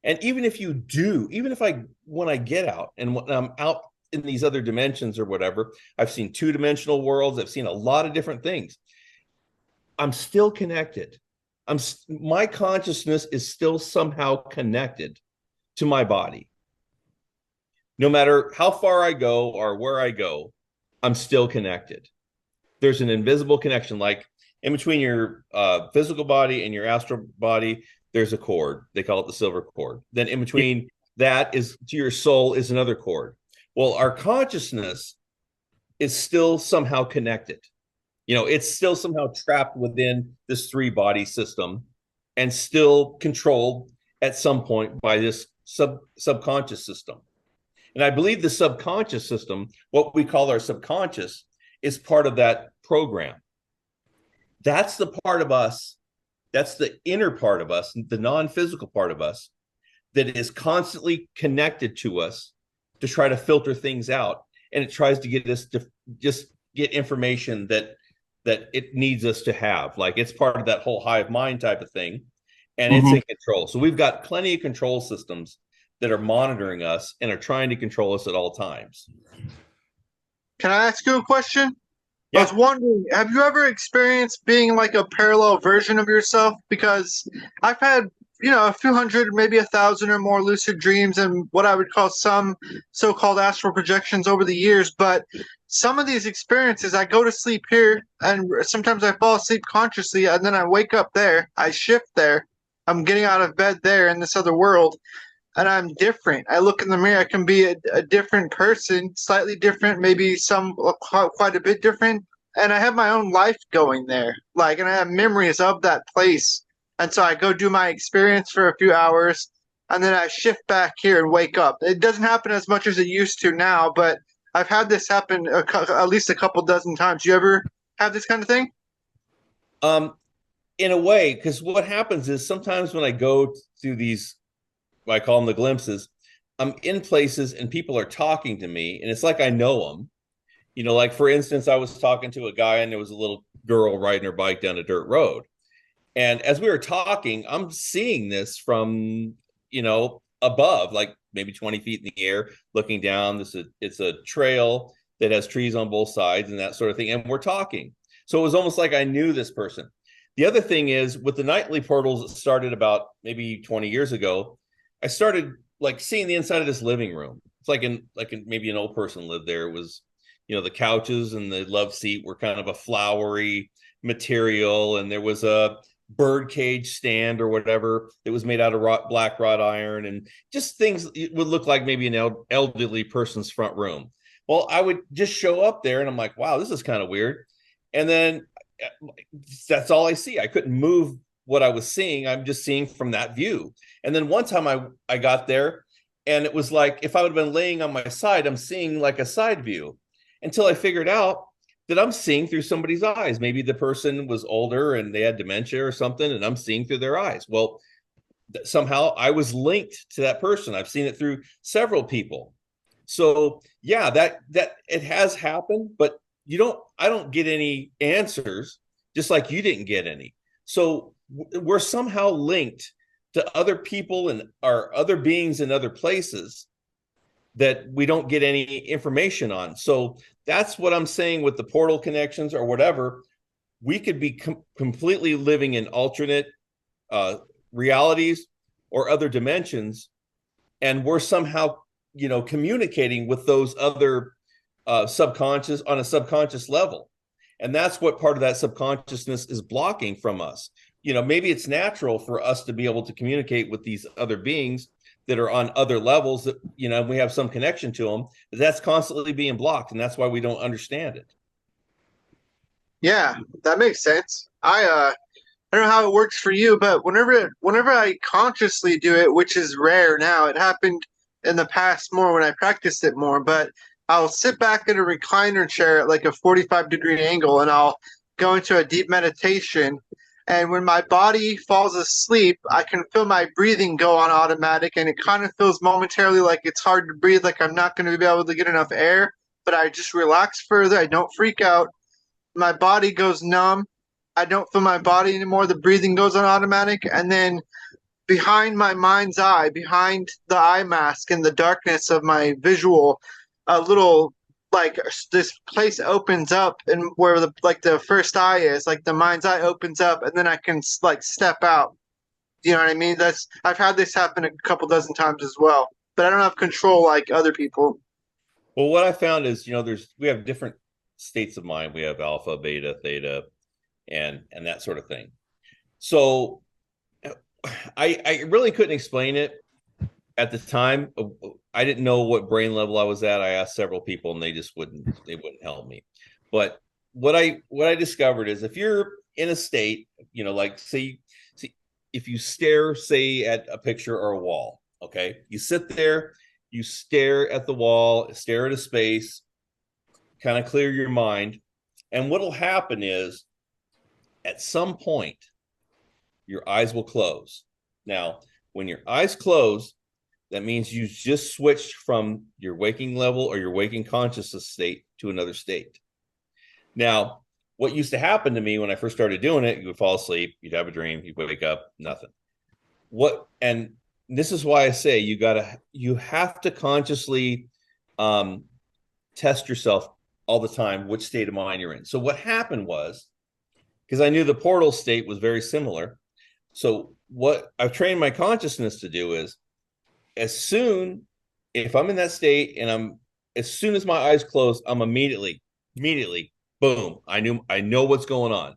And even if you do, when I get out and when I'm out in these other dimensions or whatever, I've seen 2-dimensional worlds. I've seen a lot of different things. I'm still connected. My consciousness is still somehow connected to my body. No matter how far I go or where I go, I'm still connected. There's an invisible connection, like in between your physical body and your astral body, there's a cord. They call it the silver cord. Then in between that is to your soul is another cord. Well, our consciousness is still somehow connected. It's still somehow trapped within this 3-body system and still controlled at some point by this subconscious system. And I believe the subconscious system, what we call our subconscious, is part of that program. That's the part of us, that's the inner part of us, the non-physical part of us that is constantly connected to us to try to filter things out. And it tries to get us to just get information that it needs us to have. Like it's part of that whole hive mind type of thing. And it's in control. So we've got plenty of control systems that are monitoring us and are trying to control us at all times. Can I ask you a question? Yeah. I was wondering, have you ever experienced being like a parallel version of yourself? Because I've had, a few hundred, maybe 1,000 or more lucid dreams and what I would call some so-called astral projections over the years. But some of these experiences, I go to sleep here and sometimes I fall asleep consciously and then I wake up there, I shift there, I'm getting out of bed there in this other world. And I'm different. I look in the mirror. I can be a different person, slightly different, maybe quite a bit different. And I have my own life going there. And I have memories of that place. And so I go do my experience for a few hours, and then I shift back here and wake up. It doesn't happen as much as it used to now, but I've had this happen at least a couple dozen times. You ever have this kind of thing? In a way, because what happens is sometimes when I go through these, I call them the glimpses, I'm in places and people are talking to me and it's like I know them. Like for instance, I was talking to a guy and there was a little girl riding her bike down a dirt road. And as we were talking, I'm seeing this from, above, like maybe 20 feet in the air, looking down. It's a trail that has trees on both sides and that sort of thing. And we're talking. So it was almost like I knew this person. The other thing is with the nightly portals that started about maybe 20 years ago, I started like seeing the inside of this living room. It's like maybe an old person lived there. It was, the couches and the love seat were kind of a flowery material. And there was a bird cage stand or whatever that was made out of black wrought iron and just things. It would look like maybe an elderly person's front room. Well, I would just show up there and I'm like, wow, this is kind of weird. And then that's all I see. I couldn't move what I was seeing. I'm just seeing from that view. And then one time I got there and it was like, if I would have been laying on my side, I'm seeing like a side view until I figured out that I'm seeing through somebody's eyes. Maybe the person was older and they had dementia or something, and I'm seeing through their eyes. Well, somehow I was linked to that person. I've seen it through several people. So yeah, that it has happened, but I don't get any answers, just like you didn't get any. So we're somehow linked to other people and our other beings in other places that we don't get any information on. So that's what I'm saying with the portal connections or whatever. We could be completely living in alternate realities or other dimensions, and we're somehow, communicating with those other subconscious on a subconscious level. And that's what part of that subconsciousness is blocking from us. Maybe it's natural for us to be able to communicate with these other beings that are on other levels that, we have some connection to them, but that's constantly being blocked. And that's why we don't understand it. Yeah, that makes sense. I don't know how it works for you, but whenever I consciously do it, which is rare now, it happened in the past more when I practiced it more, but I'll sit back in a recliner chair at like a 45-degree angle and I'll go into a deep meditation. And when my body falls asleep, I can feel my breathing go on automatic, and it kind of feels momentarily like it's hard to breathe, like I'm not going to be able to get enough air, but I just relax further. I don't freak out. My body goes numb. I don't feel my body anymore. The breathing goes on automatic. And then behind my mind's eye, behind the eye mask in the darkness of my visual, a little this place opens up, and where the first eye is, like the mind's eye opens up, and then I can step out. You know what I mean? I've had this happen a couple dozen times as well, but I don't have control like other people. Well, what I found is, we have different states of mind. We have alpha, beta, theta, and that sort of thing. So I really couldn't explain it at the time. I didn't know what brain level I was at. I asked several people and they wouldn't help me. But what I discovered is if you're in a state, like see if you stare, say, at a picture or a wall, okay, you sit there, you stare at the wall, stare at a space, kind of clear your mind, And what'll happen is at some point, your eyes will close. Now, when your eyes close, that means you just switched from your waking level or your waking consciousness state to another state. Now, what used to happen to me when I first started doing it, you would fall asleep, you'd have a dream, you'd wake up, nothing. And this is why I say you have to consciously test yourself all the time, which state of mind you're in. So what happened was, because I knew the portal state was very similar. So what I've trained my consciousness to do is, if I'm in that state and as soon as my eyes close, I'm immediately, boom, I know what's going on.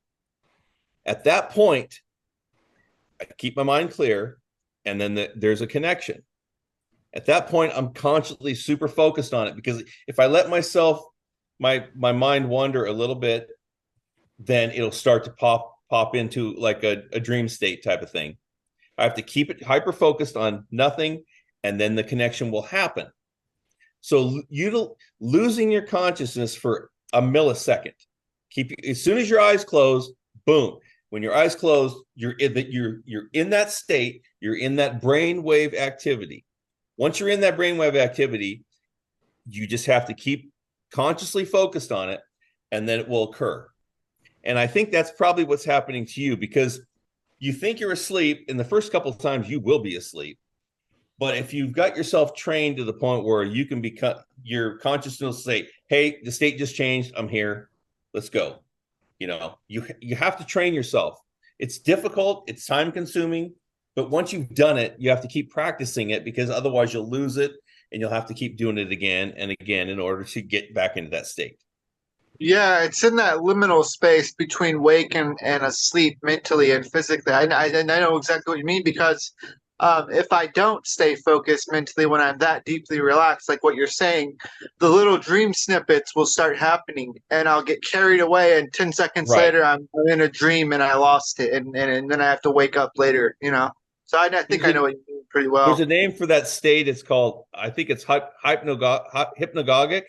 At that point, I keep my mind clear, and then there's a connection. At that point, I'm consciously super focused on it, because if I let myself, my mind wander a little bit, then it'll start to pop into like a dream state type of thing. I have to keep it hyper focused on nothing, and then the connection will happen. So losing your consciousness for a millisecond. As soon as your eyes close, boom. When your eyes close, you're in that state. You're in that brainwave activity. Once you're in that brainwave activity, you just have to keep consciously focused on it, and then it will occur. And I think that's probably what's happening to you, because you think you're asleep, and the first couple of times you will be asleep. But if you've got yourself trained to the point where you can become, your consciousness will say, hey, the state just changed. I'm here. Let's go. You have to train yourself. It's difficult. It's time consuming. But once you've done it, you have to keep practicing it, because otherwise you'll lose it, and you'll have to keep doing it again and again in order to get back into that state. Yeah, it's in that liminal space between wake and asleep mentally and physically. I know exactly what you mean, because if I don't stay focused mentally when I'm that deeply relaxed, like what you're saying, the little dream snippets will start happening, and I'll get carried away, and 10 seconds Right. later I'm in a dream and I lost it, and then I have to wake up later, So I think I know what you mean pretty well. There's a name for that state. It's called, I think it's hypnagogic.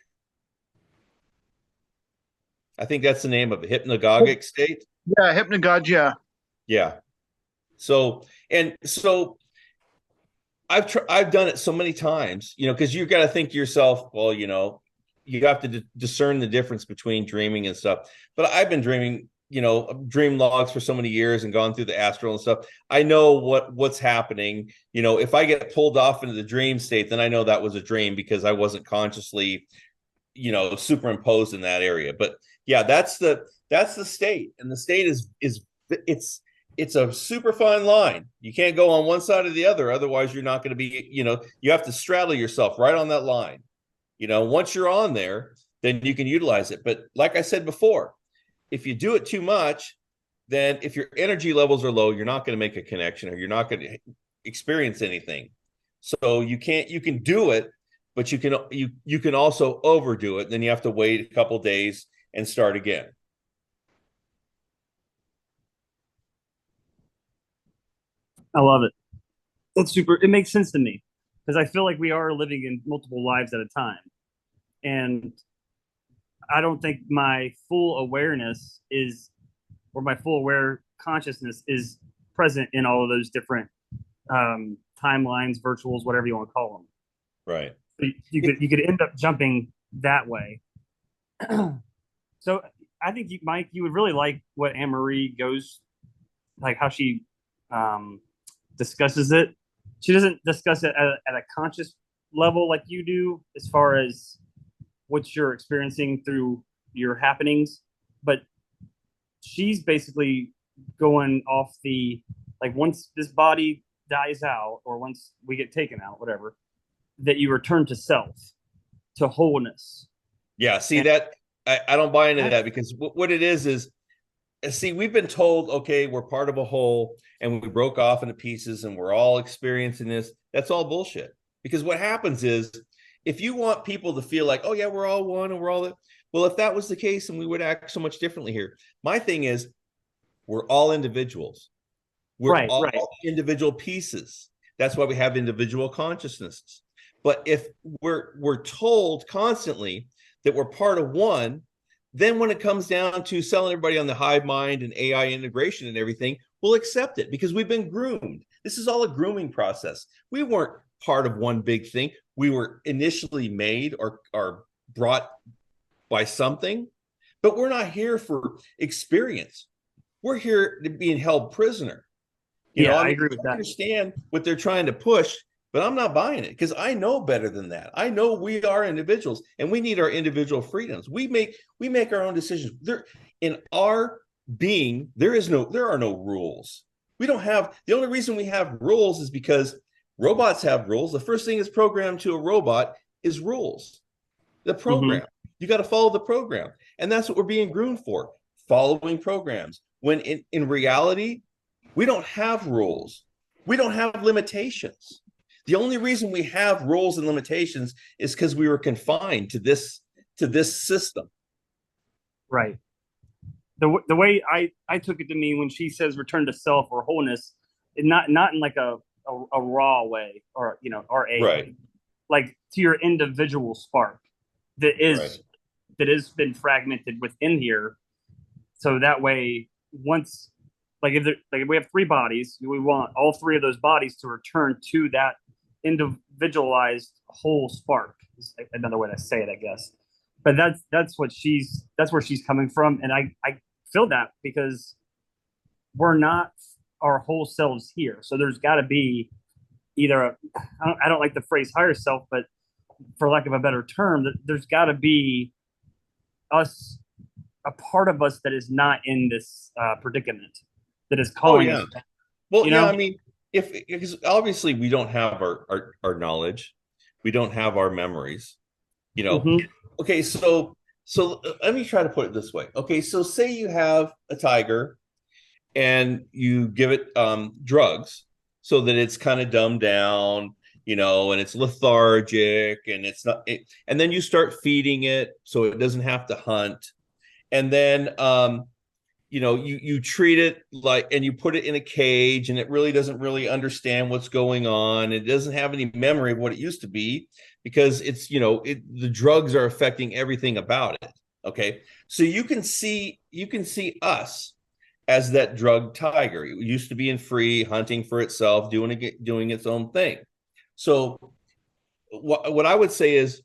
I think that's the name of it, hypnagogic state. Yeah, hypnagogia. Yeah. So I've done it so many times, because you've got to think to yourself, well, you have to discern the difference between dreaming and stuff. But I've been dreaming, dream logs for so many years and gone through the astral and stuff. I know what's happening. If I get pulled off into the dream state, then I know that was a dream, because I wasn't consciously, superimposed in that area. But yeah, that's the state, and the state is it's a super fine line. You can't go on one side or the other. Otherwise, you're not going to be, you have to straddle yourself right on that line. Once you're on there, then you can utilize it. But like I said before, if you do it too much, then if your energy levels are low, you're not going to make a connection, or you're not going to experience anything. So you can do it, but you can also overdo it. Then you have to wait a couple days and start again. I love it. That's super. It makes sense to me, because I feel like we are living in multiple lives at a time. And I don't think my full awareness or my full aware consciousness is present in all of those different timelines, virtuals, whatever you want to call them. Right. So you could end up jumping that way. So I think Mike, you would really like what Anne-Marie goes, like how she discusses it. She doesn't discuss it at a conscious level like you do, as far as what you're experiencing through your happenings, but she's basically going off the, like, once this body dies out, or once we get taken out, whatever, that you return to self, to wholeness. Yeah, see, that I don't buy into that, because what it is see, we've been told, okay, we're part of a whole, and we broke off into pieces, and we're all experiencing this. That's all bullshit. Because what happens is, if you want people to feel like, oh yeah, we're all one and we're all that, well, if that was the case, then we would act so much differently here. My thing is, we're all individuals. We're all individual pieces. That's why we have individual consciousnesses. But if we're told constantly that we're part of one, Then when it comes down to selling everybody on the hive mind and AI integration and everything, we'll accept it because we've been groomed. This is all a grooming process. We weren't part of one big thing. We were initially made or brought by something, but we're not here for experience. We're here to being held prisoner. I agree with I that. understand what they're trying to push, but I'm not buying it because I know better than that. I know we are individuals and we need our individual freedoms. We make our own decisions. There in our being, there are no rules. We don't have the only reason we have rules is because robots have rules. The first thing that's programmed to a robot is rules. The program. You got to follow the program. And that's what we're being groomed for, following programs. When in reality, we don't have rules. We don't have limitations. The only reason we have rules and limitations is because we were confined to this system. Right. The way I took it to mean when she says return to self or wholeness, not in like a raw way or RA Right. way, like to your individual spark that has been fragmented within here. So that way, once if we have 3 bodies, we want all 3 of those bodies to return to that individualized whole spark. Is another way to say it, I guess. But that's where she's coming from, and I feel that because we're not our whole selves here. So there's got to be either I don't like the phrase higher self, but for lack of a better term, there's got to be us, a part of us that is not in this predicament, that is calling us. Well, I mean, because obviously we don't have our knowledge, we don't have our memories, Okay, so let me try to put it this way. Okay, so say you have a tiger and you give it drugs so that it's kind of dumbed down, and it's lethargic and it's not and then you start feeding it so it doesn't have to hunt. And then you treat it and you put it in a cage and it really doesn't really understand what's going on. It doesn't have any memory of what it used to be because it's the drugs are affecting everything about it. Okay, so you can see us as that drug tiger. It used to be in free hunting for itself, doing its own thing. So what I would say is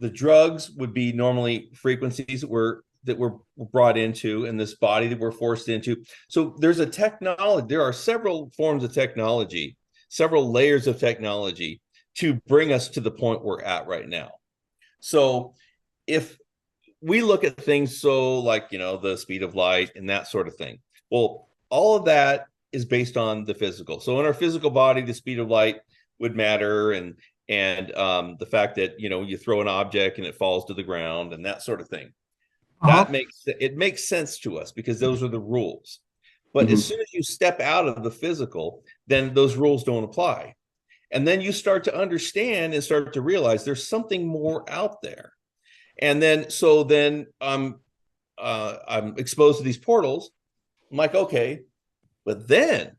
the drugs would be normally frequencies that were brought into in this body that we're forced into. So there are several forms of technology, several layers of technology to bring us to the point we're at right now. So if we look at things like the speed of light and that sort of thing, well, all of that is based on the physical. So in our physical body, the speed of light would matter, and the fact that you throw an object and it falls to the ground and that sort of thing. That makes sense to us because those are the rules. But as soon as you step out of the physical, then those rules don't apply. And then you start to understand and start to realize there's something more out there. And then I'm exposed to these portals. I'm like, okay, but then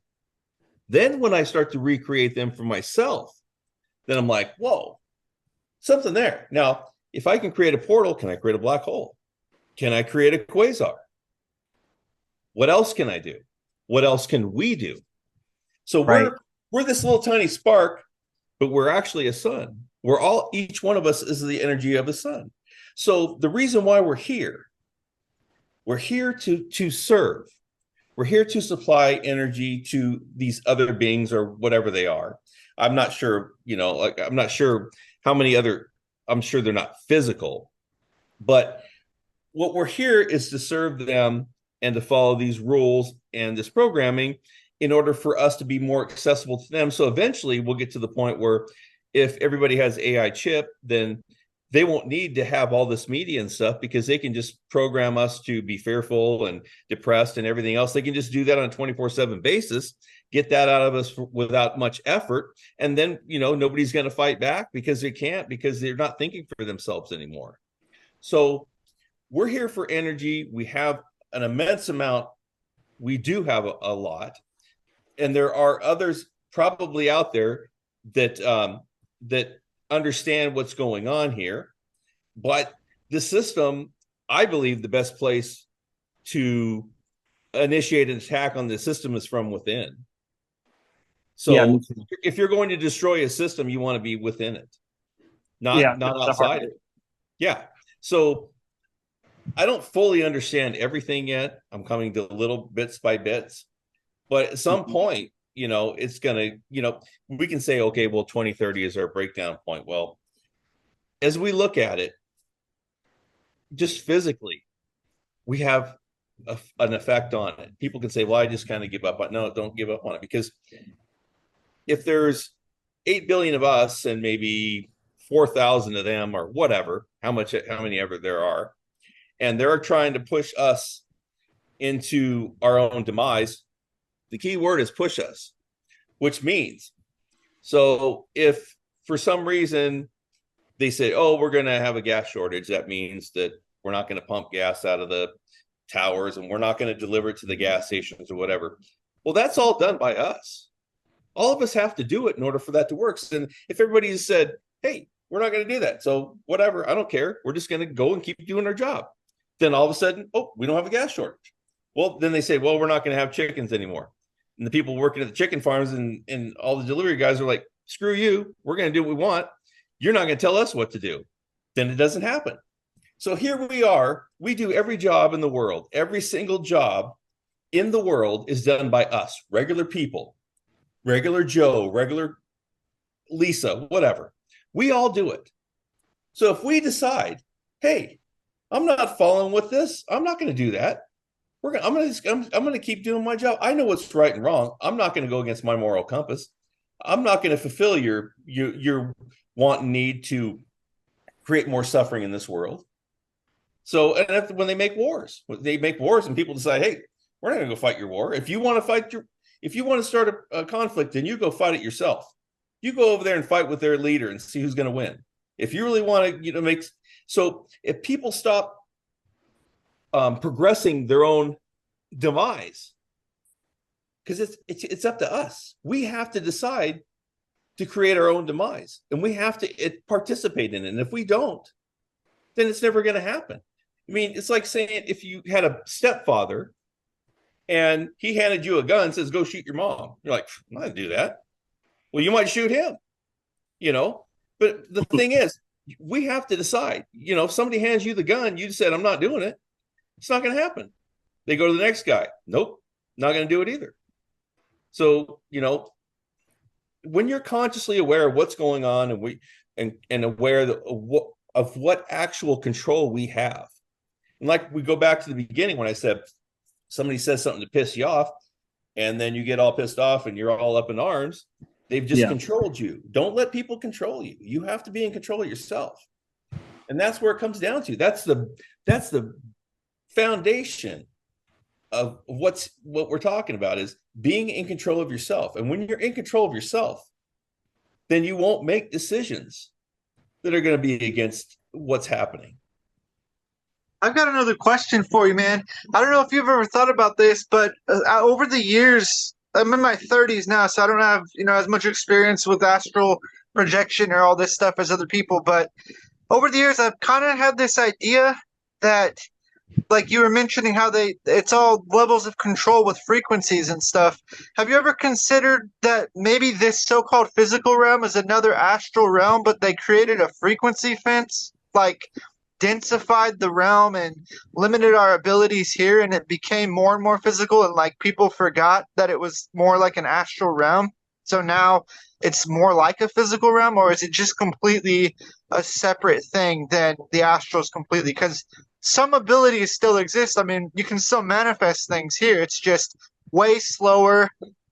when I start to recreate them for myself, then I'm like, whoa, something there. Now, if I can create a portal, can I create a black hole? Can I create a quasar? What else can I do? What else can we do? So we're this little tiny spark, but we're actually a sun. Each one of us is the energy of a sun. So the reason why we're here to serve. We're here to supply energy to these other beings or whatever they are. I'm not sure, I'm not sure how many I'm sure they're not physical, but what we're here is to serve them and to follow these rules and this programming in order for us to be more accessible to them. So eventually we'll get to the point where if everybody has AI chip, then they won't need to have all this media and stuff because they can just program us to be fearful and depressed and everything else. They can just do that on a 24/7 basis, get that out of us without much effort. And then, nobody's going to fight back because they can't, because they're not thinking for themselves anymore. So we're here for energy. We have an immense amount. We do have a lot. And there are others probably out there that understand what's going on here. But the system, I believe the best place to initiate an attack on the system is from within. So Yeah. if you're going to destroy a system, you want to be within it, not Yeah, not the heart outside of it. Yeah. So I don't fully understand everything yet. I'm coming to little bits by bits, but at some point, it's gonna, we can say, okay, well, 2030 is our breakdown point. Well, as we look at it, just physically, we have an effect on it. People can say, well, I just kind of give up on it. No, don't give up on it, because if there's 8 billion of us and maybe 4,000 of them, or whatever, how many ever there are, and they're trying to push us into our own demise, the key word is push us, which means, so if for some reason they say, oh, we're going to have a gas shortage, that means that we're not going to pump gas out of the towers and we're not going to deliver it to the gas stations or whatever. Well, that's all done by us. All of us have to do it in order for that to work. And if everybody said, hey, we're not going to do that, so whatever, I don't care, we're just going to go and keep doing our job, then all of a sudden, oh, we don't have a gas shortage. Well, then they say, well, we're not going to have chickens anymore. And the people working at the chicken farms and all the delivery guys are like, screw you, we're going to do what we want. You're not going to tell us what to do. Then it doesn't happen. So here we are. We do every job in the world. Every single job in the world is done by us, regular people, regular Joe, regular Lisa, whatever. We all do it. So if we decide, hey, I'm not following with this, I'm not going to do that. I'm going to keep doing my job. I know what's right and wrong. I'm not going to go against my moral compass. I'm not going to fulfill your want and need to create more suffering in this world. So, and when they make wars and people decide, hey, we're not going to go fight your war. If you want to start a conflict, then you go fight it yourself. You go over there and fight with their leader and see who's going to win. If you really want to, so if people stop progressing their own demise, because it's up to us. We have to decide to create our own demise, and we have to participate in it. And if we don't, then it's never going to happen. I mean, it's like saying if you had a stepfather and he handed you a gun and says, go shoot your mom. You're like, I'm not going to do that. Well, you might shoot him, But the thing is, we have to decide. If somebody hands you the gun, you said, I'm not doing it. It's not going to happen. They go to the next guy. Nope, not going to do it either. So, when you're consciously aware of what's going on and aware of what actual control we have, and like we go back to the beginning when I said somebody says something to piss you off, and then you get all pissed off and you're all up in arms, they've just controlled you. Don't let people control you. You have to be in control of yourself. And that's where it comes down to. That's the foundation of what we're talking about, is being in control of yourself. And when you're in control of yourself, then you won't make decisions that are going to be against what's happening. I've got another question for you, man. I don't know if you've ever thought about this, but over the years, I'm in my 30s now, so I don't have as much experience with astral projection or all this stuff as other people. But over the years, I've kind of had this idea that, like you were mentioning, how it's all levels of control with frequencies and stuff. Have you ever considered that maybe this so-called physical realm is another astral realm, but they created a frequency fence, like densified the realm and limited our abilities here, and it became more and more physical, and like people forgot that it was more like an astral realm, so now it's more like a physical realm? Or is it just completely a separate thing than the astrals completely? Because some abilities still exist. I mean, you can still manifest things here, it's just way slower,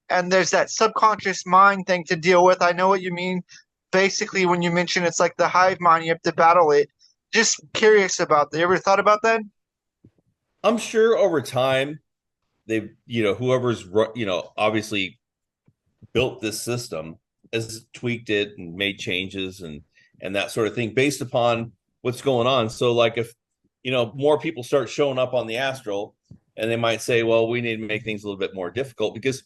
and there's that subconscious mind thing to deal with. I know what you mean. Basically, when you mention it's like the hive mind, you have to battle it. Just curious about that. You ever thought about that? I'm sure over time, they've, whoever's, obviously built this system has tweaked it and made changes and that sort of thing based upon what's going on. So like if, more people start showing up on the astral, and they might say, well, we need to make things a little bit more difficult because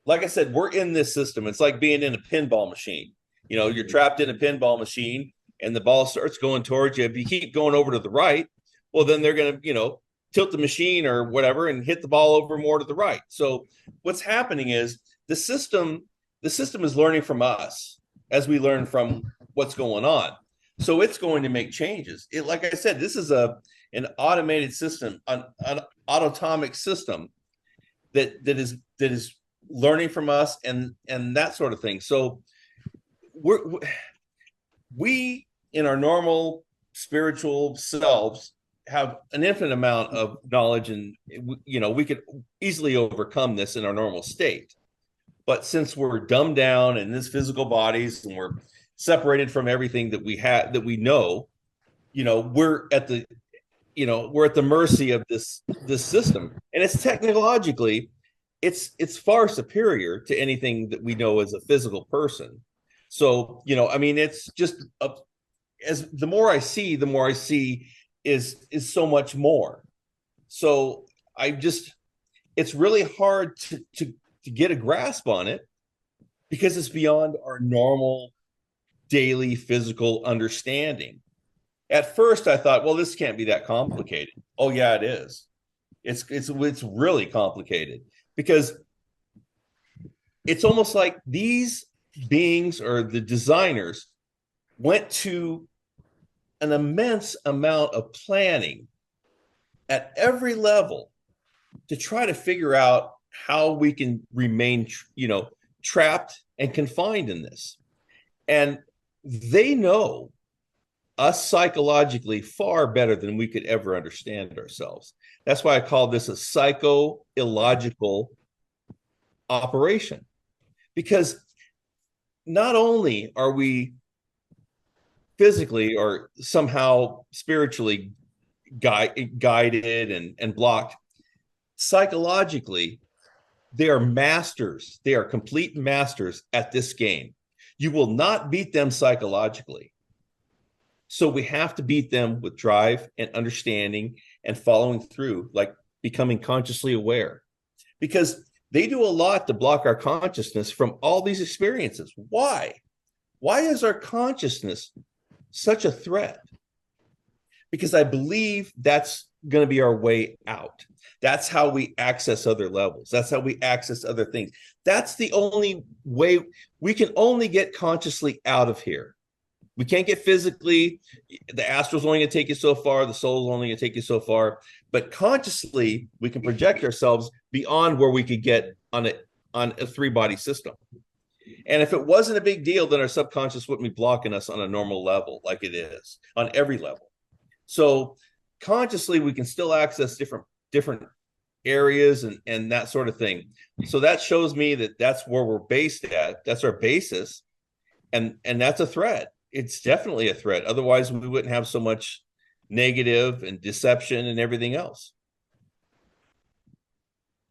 like I said, we're in this system. It's like being in a pinball machine. You're trapped in a pinball machine and the ball starts going towards you. If you keep going over to the right, well, then they're going to, tilt the machine or whatever and hit the ball over more to the right. So what's happening is the system is learning from us as we learn from what's going on. So it's going to make changes. Like I said, this is an automated system, an autonomic system that is learning from us and that sort of thing. So we in our normal spiritual selves have an infinite amount of knowledge, and we could easily overcome this in our normal state. But since we're dumbed down in this physical bodies and we're separated from everything that we know, we're at the mercy of this system, and it's technologically it's far superior to anything that we know as a physical person. So it's just as the more I see is so much more. So it's really hard to get a grasp on it because it's beyond our normal daily physical understanding. At first I thought, well, this can't be that complicated. Oh yeah, it is. It's really complicated because it's almost like these beings or the designers went to an immense amount of planning at every level to try to figure out how we can remain, trapped and confined in this. And they know us psychologically far better than we could ever understand ourselves. That's why I call this a psycho-illogical operation, because not only are we physically or somehow spiritually guided and blocked, psychologically, they are masters. They are complete masters at this game. You will not beat them psychologically. So we have to beat them with drive and understanding and following through, like becoming consciously aware, because they do a lot to block our consciousness from all these experiences. Why? Why is our consciousness such a threat? Because I believe that's going to be our way out. That's how we access other levels. That's how we access other things. That's the only way. We can only get consciously out of here. We can't get physically. The astral's only going to take you so far. The soul's only going to take you so far. But consciously, we can project ourselves beyond where we could get on a three-body system. And if it wasn't a big deal, then our subconscious wouldn't be blocking us on a normal level like it is on every level. So consciously, we can still access different areas and that sort of thing. So that shows me that that's where we're based at. That's our basis. And that's a threat. It's definitely a threat. Otherwise, we wouldn't have so much negative and deception and everything else.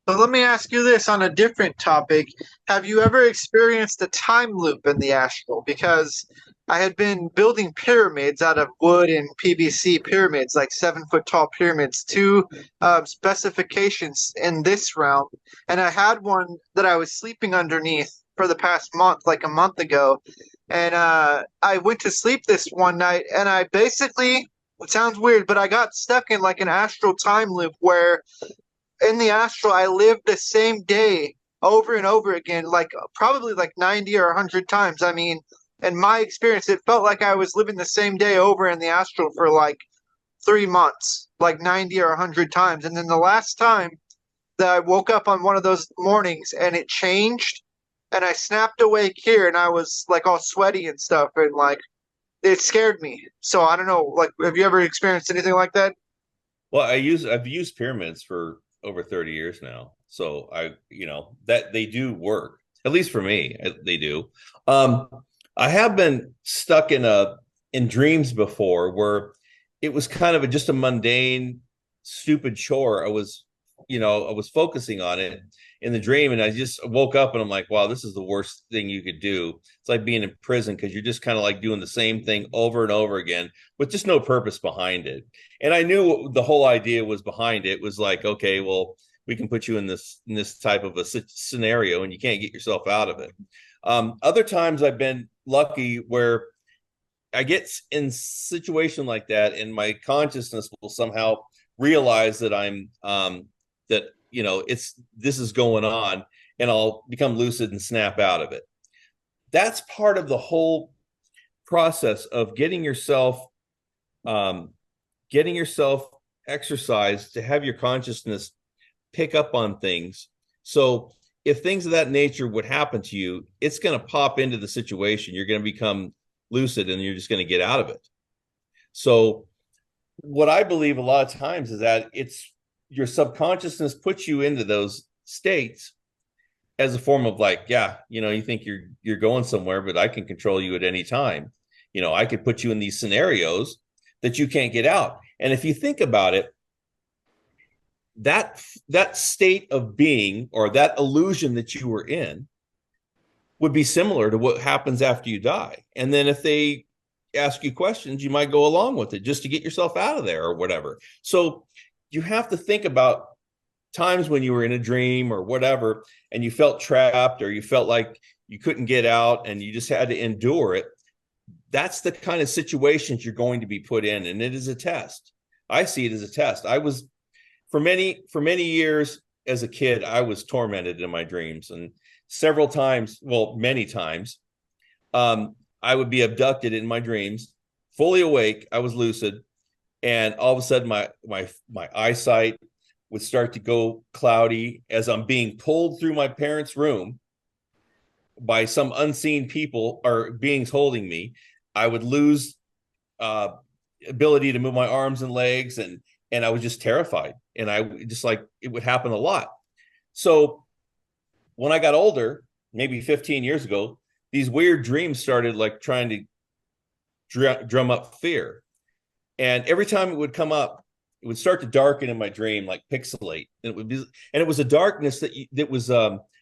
So let me ask you this on a different topic. Have you ever experienced a time loop in the astral? Because I had been building pyramids out of wood and PVC pyramids, like 7-foot tall pyramids, to specifications in this realm. And I had one that I was sleeping underneath for the past month, like a month ago. And I went to sleep this one night, and I basically, it sounds weird, but I got stuck in like an astral time loop where in the astral I lived the same day over and over again, like probably like 90 or 100 times. I mean, in my experience, it felt like I was living the same day over in the astral for like 3 months, like 90 or 100 times. And then the last time that I woke up on one of those mornings and it changed, and I snapped awake here and I was like all sweaty and stuff, and like it scared me. So I don't know, like, have you ever experienced anything like that? Well, I've used pyramids for over 30 years now. So that they do work, at least for me, they do. I have been stuck in dreams before where it was kind of just a mundane, stupid chore. I was focusing on it in the dream, and I just woke up and I'm like, wow, this is the worst thing you could do. It's like being in prison because you're just kind of like doing the same thing over and over again with just no purpose behind it. And I knew what the whole idea was behind it was like, okay, well, we can put you in this type of a scenario and you can't get yourself out of it. Other times I've been lucky where I get in situation like that, and my consciousness will somehow realize that I'm that this is going on, and I'll become lucid and snap out of it. That's part of the whole process of getting yourself exercised to have your consciousness pick up on things. So if things of that nature would happen to you, it's going to pop into the situation. You're going to become lucid and you're just going to get out of it. So what I believe a lot of times is that it's your subconsciousness puts you into those states as a form of like, yeah, you think you're going somewhere, but I can control you at any time. I could put you in these scenarios that you can't get out. And if you think about it, that state of being or that illusion that you were in would be similar to what happens after you die. And then if they ask you questions, you might go along with it just to get yourself out of there or whatever. So you have to think about times when you were in a dream or whatever, and you felt trapped or you felt like you couldn't get out and you just had to endure it. That's the kind of situations you're going to be put in, and it is a test. I see it as a test. I was for many years as a kid, I was tormented in my dreams, and several times, well, many times, I would be abducted in my dreams, fully awake. I was lucid, and all of a sudden, my eyesight would start to go cloudy as I'm being pulled through my parents' room by some unseen people or beings holding me. I would lose ability to move my arms and legs, and I was just terrified. And I just like it would happen a lot. So when I got older, maybe 15 years ago, these weird dreams started like trying to drum up fear. And every time it would come up, it would start to darken in my dream, like pixelate. And it was a darkness that was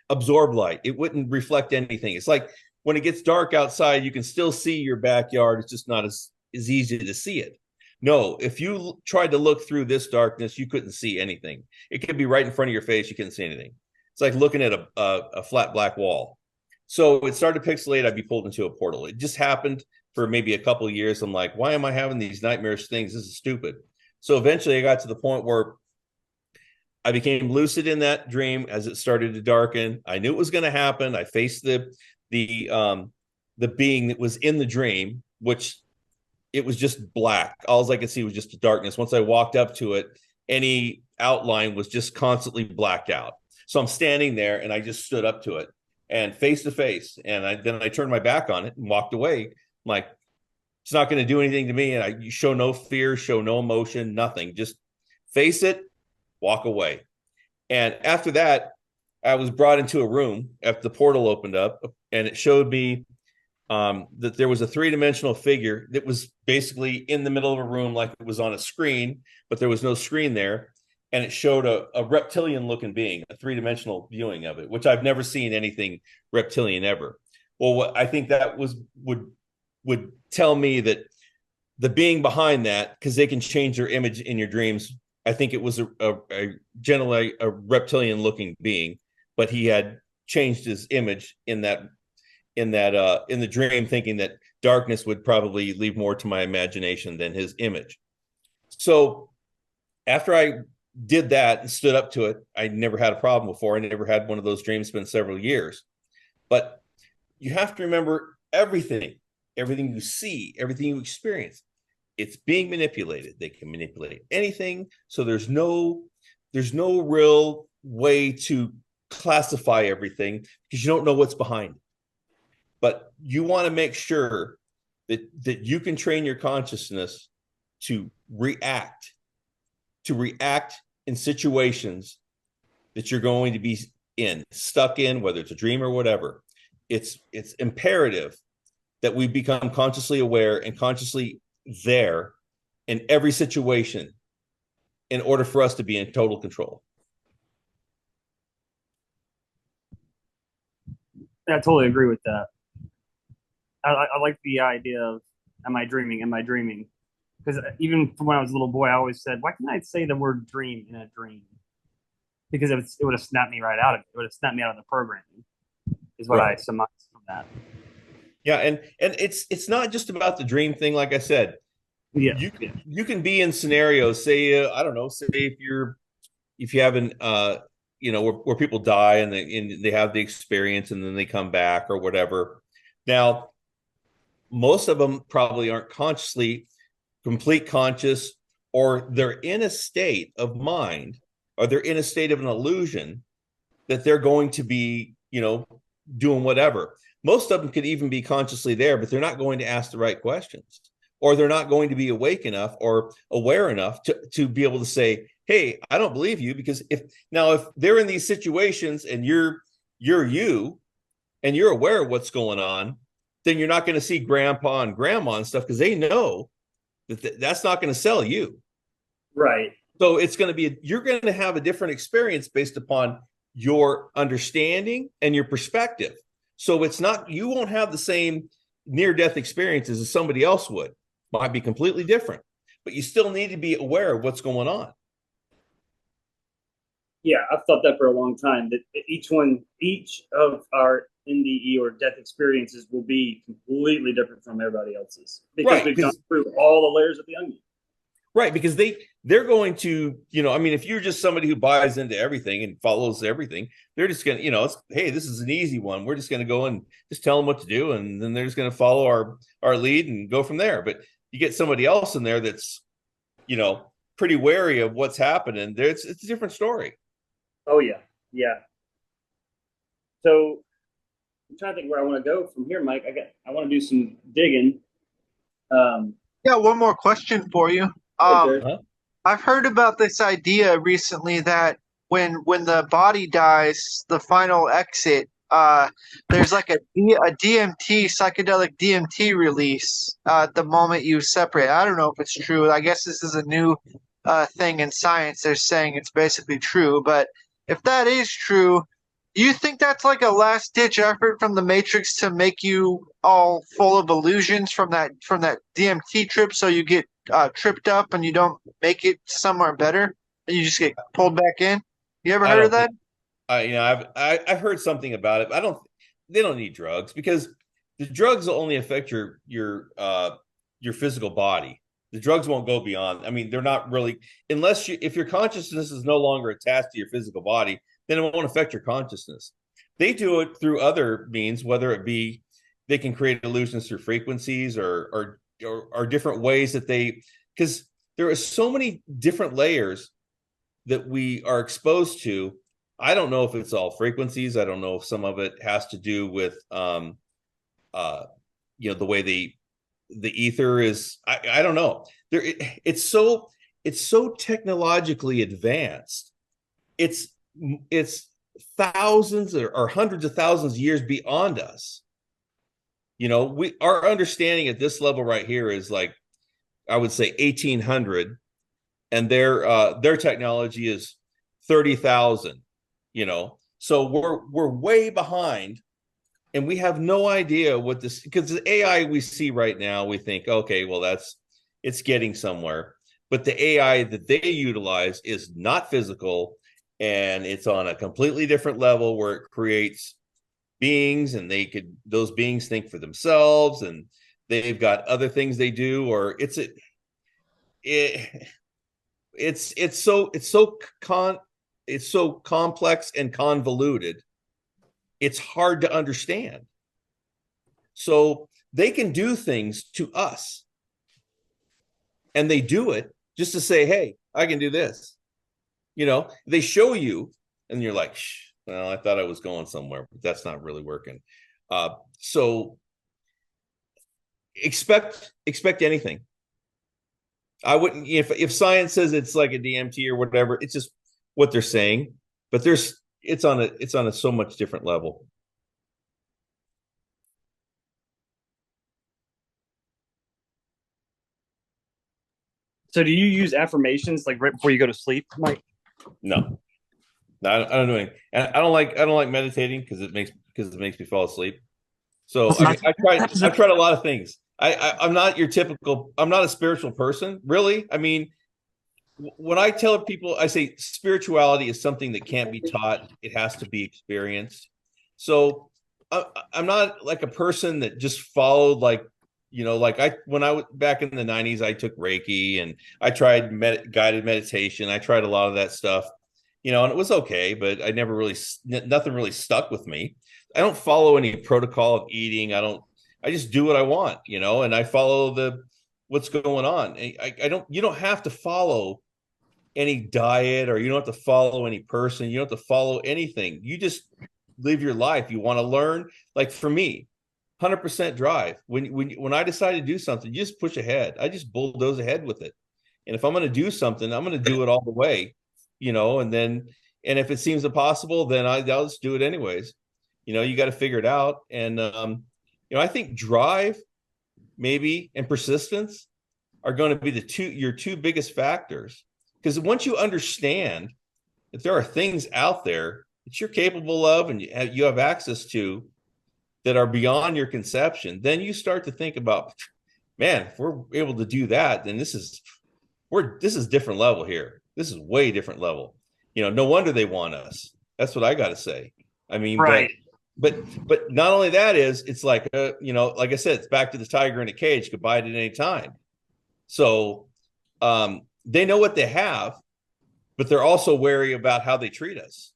absorb light. It wouldn't reflect anything. It's like when it gets dark outside, you can still see your backyard. It's just not as easy to see it. No, if you tried to look through this darkness, you couldn't see anything. It could be right in front of your face. You couldn't see anything. It's like looking at a flat black wall. So it started to pixelate. I'd be pulled into a portal. It just happened for maybe a couple of years. I'm like, why am I having these nightmarish things? This is stupid. So eventually I got to the point where I became lucid in that dream as it started to darken. I knew it was going to happen. I faced the being that was in the dream, which it was just black. All I could see was just the darkness. Once I walked up to it, any outline was just constantly blacked out. So I'm standing there and I just stood up to it and face to face. And then I turned my back on it and walked away. I'm like, it's not going to do anything to me. And you show no fear, show no emotion, nothing. Just face it, walk away. And after that, I was brought into a room after the portal opened up, and it showed me that there was a three-dimensional figure that was basically in the middle of a room, like it was on a screen, but there was no screen there. And it showed a reptilian-looking being, a three-dimensional viewing of it, which I've never seen anything reptilian ever. Well, what I think that would tell me that the being behind that, because they can change their image in your dreams. I think it was generally a reptilian-looking being, but he had changed his image in the dream, thinking that darkness would probably leave more to my imagination than his image. So after I did that and stood up to it, I never had a problem before. I never had one of those dreams. It's been several years. But you have to remember everything you see, everything you experience, it's being manipulated. They can manipulate anything. So there's no real way to classify everything because you don't know what's behind it. But you want to make sure that you can train your consciousness to react in situations that you're going to be stuck in, whether it's a dream or whatever. It's imperative that we become consciously aware and consciously there in every situation in order for us to be in total control. I totally agree with that. I like the idea of, am I dreaming? Am I dreaming? Because even from when I was a little boy, I always said, why can't I say the word dream in a dream? Because it would have snapped me right out of it. It would have snapped me out of the programming, is what I surmised from that. Yeah, and it's not just about the dream thing. Like I said, Yeah. you can be in scenarios. Say, I don't know. Say if you haven't, where people die and they have the experience and then they come back or whatever. Now, most of them probably aren't consciously complete conscious, or they're in a state of mind, or they're in a state of an illusion that they're going to be, doing whatever. Most of them could even be consciously there, but they're not going to ask the right questions, or they're not going to be awake enough or aware enough to be able to say, hey, I don't believe you. Because if they're in these situations and you're you and you're aware of what's going on, then you're not going to see grandpa and grandma and stuff, because they know that that's not going to sell you. Right. So it's going to be, you're going to have a different experience based upon your understanding and your perspective. So it's not, you won't have the same near-death experiences as somebody else would. Might be completely different, but you still need to be aware of what's going on. Yeah, I've thought that for a long time, that each of our NDE or death experiences will be completely different from everybody else's, because Right, we've gone through all the layers of the onion. Right, because they're going to, if you're just somebody who buys into everything and follows everything, they're just going to, hey, this is an easy one. We're just going to go and just tell them what to do, and then they're just going to follow our lead and go from there. But you get somebody else in there that's, pretty wary of what's happening. It's a different story. Oh yeah, yeah. So I'm trying to think where I want to go from here, Mike. I want to do some digging. Yeah, one more question for you. Uh-huh. I've heard about this idea recently that when the body dies, the final exit, there's like a DMT, psychedelic DMT release at the moment you separate. I don't know if it's true. I guess this is a new thing in science. They're saying it's basically true, but if that is true, do you think that's like a last ditch effort from the Matrix to make you all full of illusions from that DMT trip, so you get tripped up and you don't make it somewhere better and you just get pulled back in? You ever heard of that? I've heard something about it. They don't need drugs, because the drugs will only affect your physical body. The drugs won't go beyond. I mean, they're not really, if your consciousness is no longer attached to your physical body, then it won't affect your consciousness. They do it through other means, whether it be they can create illusions through frequencies or different ways that because there are so many different layers that we are exposed to. I don't know if it's all frequencies. I don't know if some of it has to do with the way the ether is. I don't know. It's so technologically advanced. It's thousands or hundreds of thousands of years beyond us. Our understanding at this level right here is like, I would say 1800, and their technology is 30,000. So we're way behind, and we have no idea what this, because the AI we see right now, we think, okay, well, it's getting somewhere, but the AI that they utilize is not physical, and it's on a completely different level where it creates beings, and those beings think for themselves, and they've got other things they do, or it's so complex and convoluted. It's hard to understand. So they can do things to us, and they do it just to say, hey, I can do this. They show you, and you're like, well, I thought I was going somewhere, but that's not really working. So expect anything. I wouldn't, if science says it's like a DMT or whatever, it's just what they're saying, but it's on a so much different level. So do you use affirmations like right before you go to sleep, Mike? No, I don't do anything, and I don't like meditating because it makes me fall asleep. So I've tried a lot of things. I'm not your typical. I'm not a spiritual person, really. I mean, when I tell people, I say spirituality is something that can't be taught. It has to be experienced. So I'm not like a person that just followed like, like when I was back in the 90s, I took Reiki and I tried guided meditation. I tried a lot of that stuff, and it was okay, but I never really, nothing really stuck with me. I don't follow any protocol of eating. I just do what I want, and I follow what's going on. You don't have to follow any diet, or you don't have to follow any person. You don't have to follow anything. You just live your life. You want to learn. Like for me, 100% drive. When I decide to do something, you just push ahead. I just bulldoze ahead with it. And if I'm going to do something, I'm going to do it all the way, and if it seems impossible, then I'll just do it anyways. You got to figure it out. And, I think drive maybe and persistence are going to be your two biggest factors. Because once you understand that there are things out there that you're capable of and you have access to that are beyond your conception, then you start to think about, man, if we're able to do that, then this is different level here. This is way different level. No wonder they want us. That's what I got to say. I mean, Right. But not only that it's like, like I said, it's back to the tiger in a cage, could bite at any time. So, they know what they have, but they're also wary about how they treat us.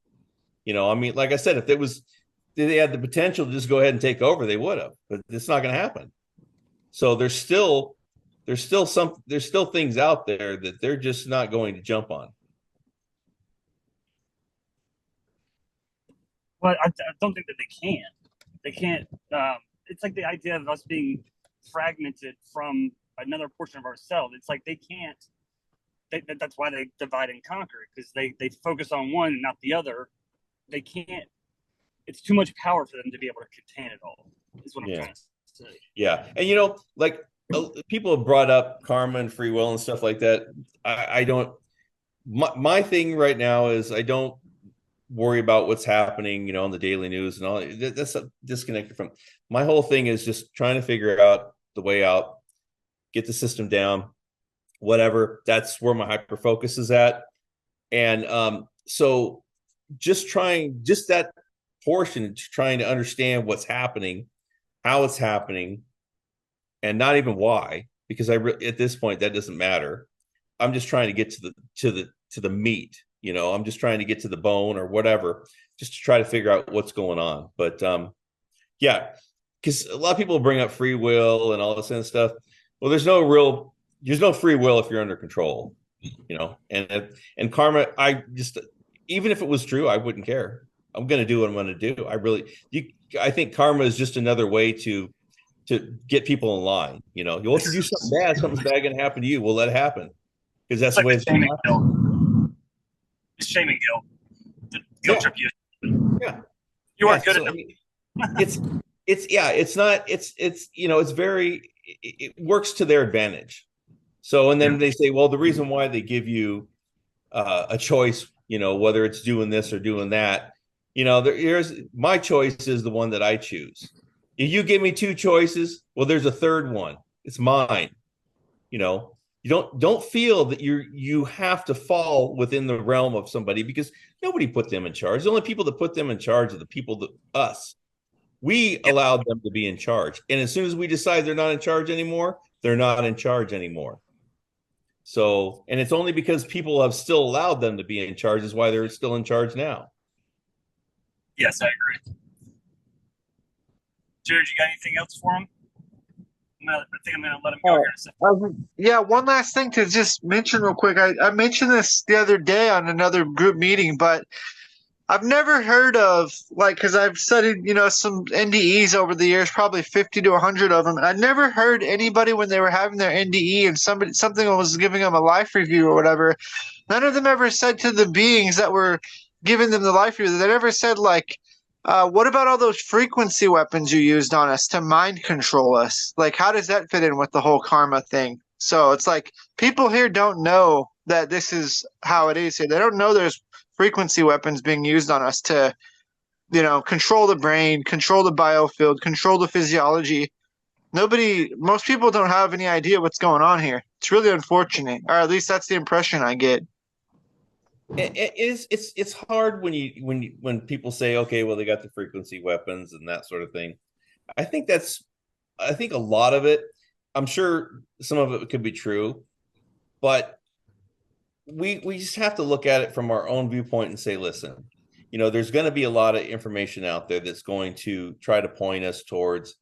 I mean, like I said, if they had the potential to just go ahead and take over, they would have, but it's not going to happen. So there's still things out there that they're just not going to jump on. But I don't think that they can. They can't. It's like the idea of us being fragmented from another portion of ourselves. It's like they can't. That's why they divide and conquer, because they focus on one and not the other. They can't. It's too much power for them to be able to contain it all. Is what I'm trying to say. Yeah, and like people have brought up karma and free will and stuff like that. I don't. My thing right now is I don't worry about what's happening, on the daily news and all. That's disconnected from my whole thing. Is just trying to figure out the way out, get the system down, whatever. That's where my hyper focus is at. And so just that portion, trying to understand what's happening, how it's happening, and not even why, because at this point that doesn't matter. I'm just trying to get to the meat. I'm just trying to get to the bone or whatever, just to try to figure out what's going on. But yeah, because a lot of people bring up free will and all this kind of stuff. Well, there's no free will if you're under control, and karma. Even if it was true, I wouldn't care. I'm going to do what I'm going to do. I think karma is just another way to get people in line. You want to do something bad, something's bad going to happen to you. We'll let it happen, because that's the way it's going to happen. It's shame and guilt. The guilt trip you. Yeah. You aren't good enough. It works to their advantage. So, and then they say, well, the reason why they give you a choice, whether it's doing this or doing that, here's my choice is the one that I choose. If you give me two choices, well, there's a third one. It's mine. You don't feel that you have to fall within the realm of somebody, because nobody put them in charge. The only people that put them in charge are the people us. We allowed them to be in charge. And as soon as we decide they're not in charge anymore, they're not in charge anymore. So, and it's only because people have still allowed them to be in charge is why they're still in charge now. Yes, I agree. Jared, you got anything else for him? I think I'm going to let him go here in a second. Yeah, one last thing to just mention real quick. I mentioned this the other day on another group meeting, but I've never heard of, because I've studied, some NDEs over the years, probably 50 to 100 of them. I never heard anybody when they were having their NDE and something was giving them a life review or whatever. None of them ever said to the beings that were giving them the life review, they never said, what about all those frequency weapons you used on us to mind control us? How does that fit in with the whole karma thing? So it's like people here don't know that this is how it is here. They don't know there's frequency weapons being used on us to, control the brain, control the biofield, control the physiology. Most people don't have any idea what's going on here. It's really unfortunate, or at least that's the impression I get. It's hard when people say, okay, well, they got the frequency weapons and that sort of thing. I think a lot of it, I'm sure some of it could be true, but we just have to look at it from our own viewpoint and say, listen, there's going to be a lot of information out there that's going to try to point us towards,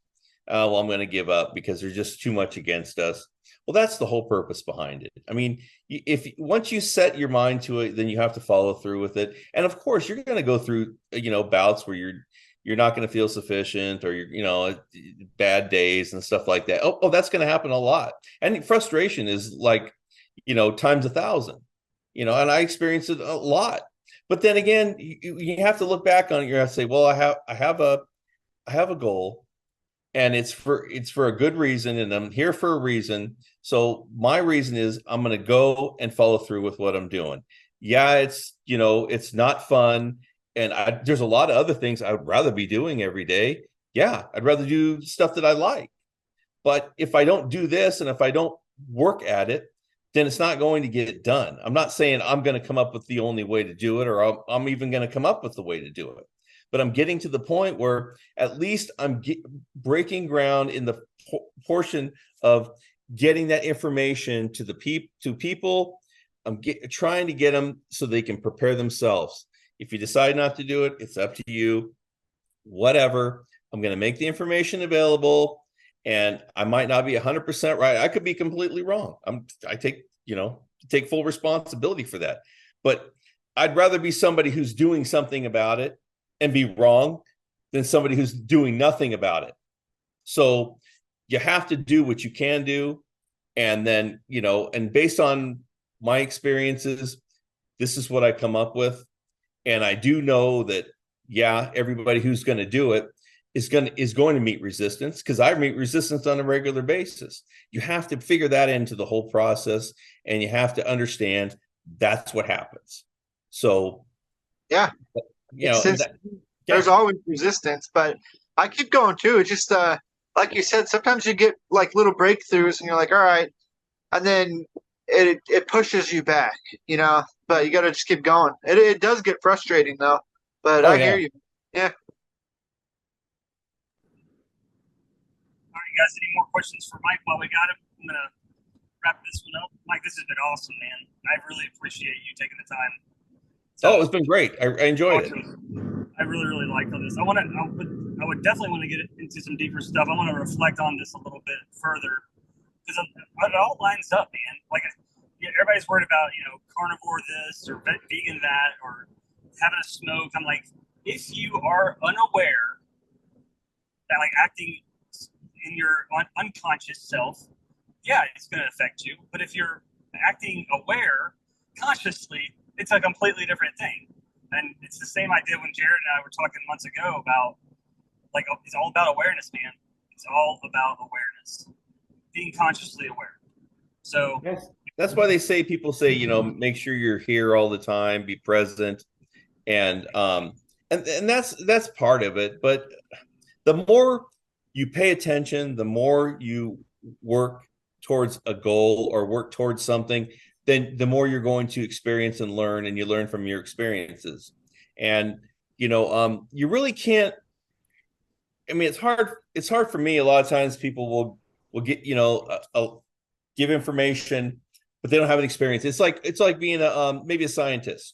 well, I'm going to give up because there's just too much against us. Well, that's the whole purpose behind it. I mean, if once you set your mind to it, then you have to follow through with it. And of course, you're going to go through, bouts where you're not going to feel sufficient, or bad days and stuff like that. Oh, that's going to happen a lot. And frustration is like, times 1,000. And I experienced it a lot. But then again, you have to look back on it. You have to say, well, I have a goal, and it's for a good reason, and I'm here for a reason. So my reason is I'm going to go and follow through with what I'm doing. Yeah, it's not fun, and there's a lot of other things I would rather be doing every day. Yeah, I'd rather do stuff that I like. But if I don't do this, and if I don't work at it, then it's not going to get it done. I'm not saying I'm going to come up with the only way to do it, or I'm even going to come up with the way to do it. But I'm getting to the point where at least I'm breaking ground in the portion of getting that information to people. I'm trying to get them so they can prepare themselves. If you decide not to do it, it's up to you. Whatever. I'm going to make the information available. And I might not be 100% right. I could be completely wrong. I take full responsibility for that. But I'd rather be somebody who's doing something about it and be wrong than somebody who's doing nothing about it. So you have to do what you can do. And then, and based on my experiences, this is what I come up with. And I do know that, yeah, everybody who's going to do it is going to meet resistance, because I meet resistance on a regular basis. You have to figure that into the whole process, and you have to understand that's what happens. So, Yeah. There's always resistance, but I keep going too. It's just like you said, sometimes you get like little breakthroughs, and you're like, all right, and then it pushes you back, But you got to just keep going. It does get frustrating though, but I hear you. Yeah. All right, guys, any more questions for Mike while we got him? I'm going to wrap this one up. Mike, this has been awesome, man. I really appreciate you taking the time. It's been great. I enjoyed it. I really, really liked all this. I would definitely want to get into some deeper stuff. I want to reflect on this a little bit further, because it all lines up, man. Like, everybody's worried about, carnivore this or vegan that or having a smoke. I'm like, if you are unaware that, like, acting in your unconscious self, yeah, it's going to affect you. But if you're acting aware consciously, it's a completely different thing. And it's the same idea when Jared and I were talking months ago about, like, it's all about awareness, man. It's all about awareness, being consciously aware. So that's why people say, make sure you're here all the time, be present. And that's part of it. But the more you pay attention, the more you work towards a goal or work towards something, then the more you're going to experience and learn, and you learn from your experiences. And, you really can't, I mean, it's hard for me. A lot of times people will get, give information, but they don't have an experience. It's like being maybe a scientist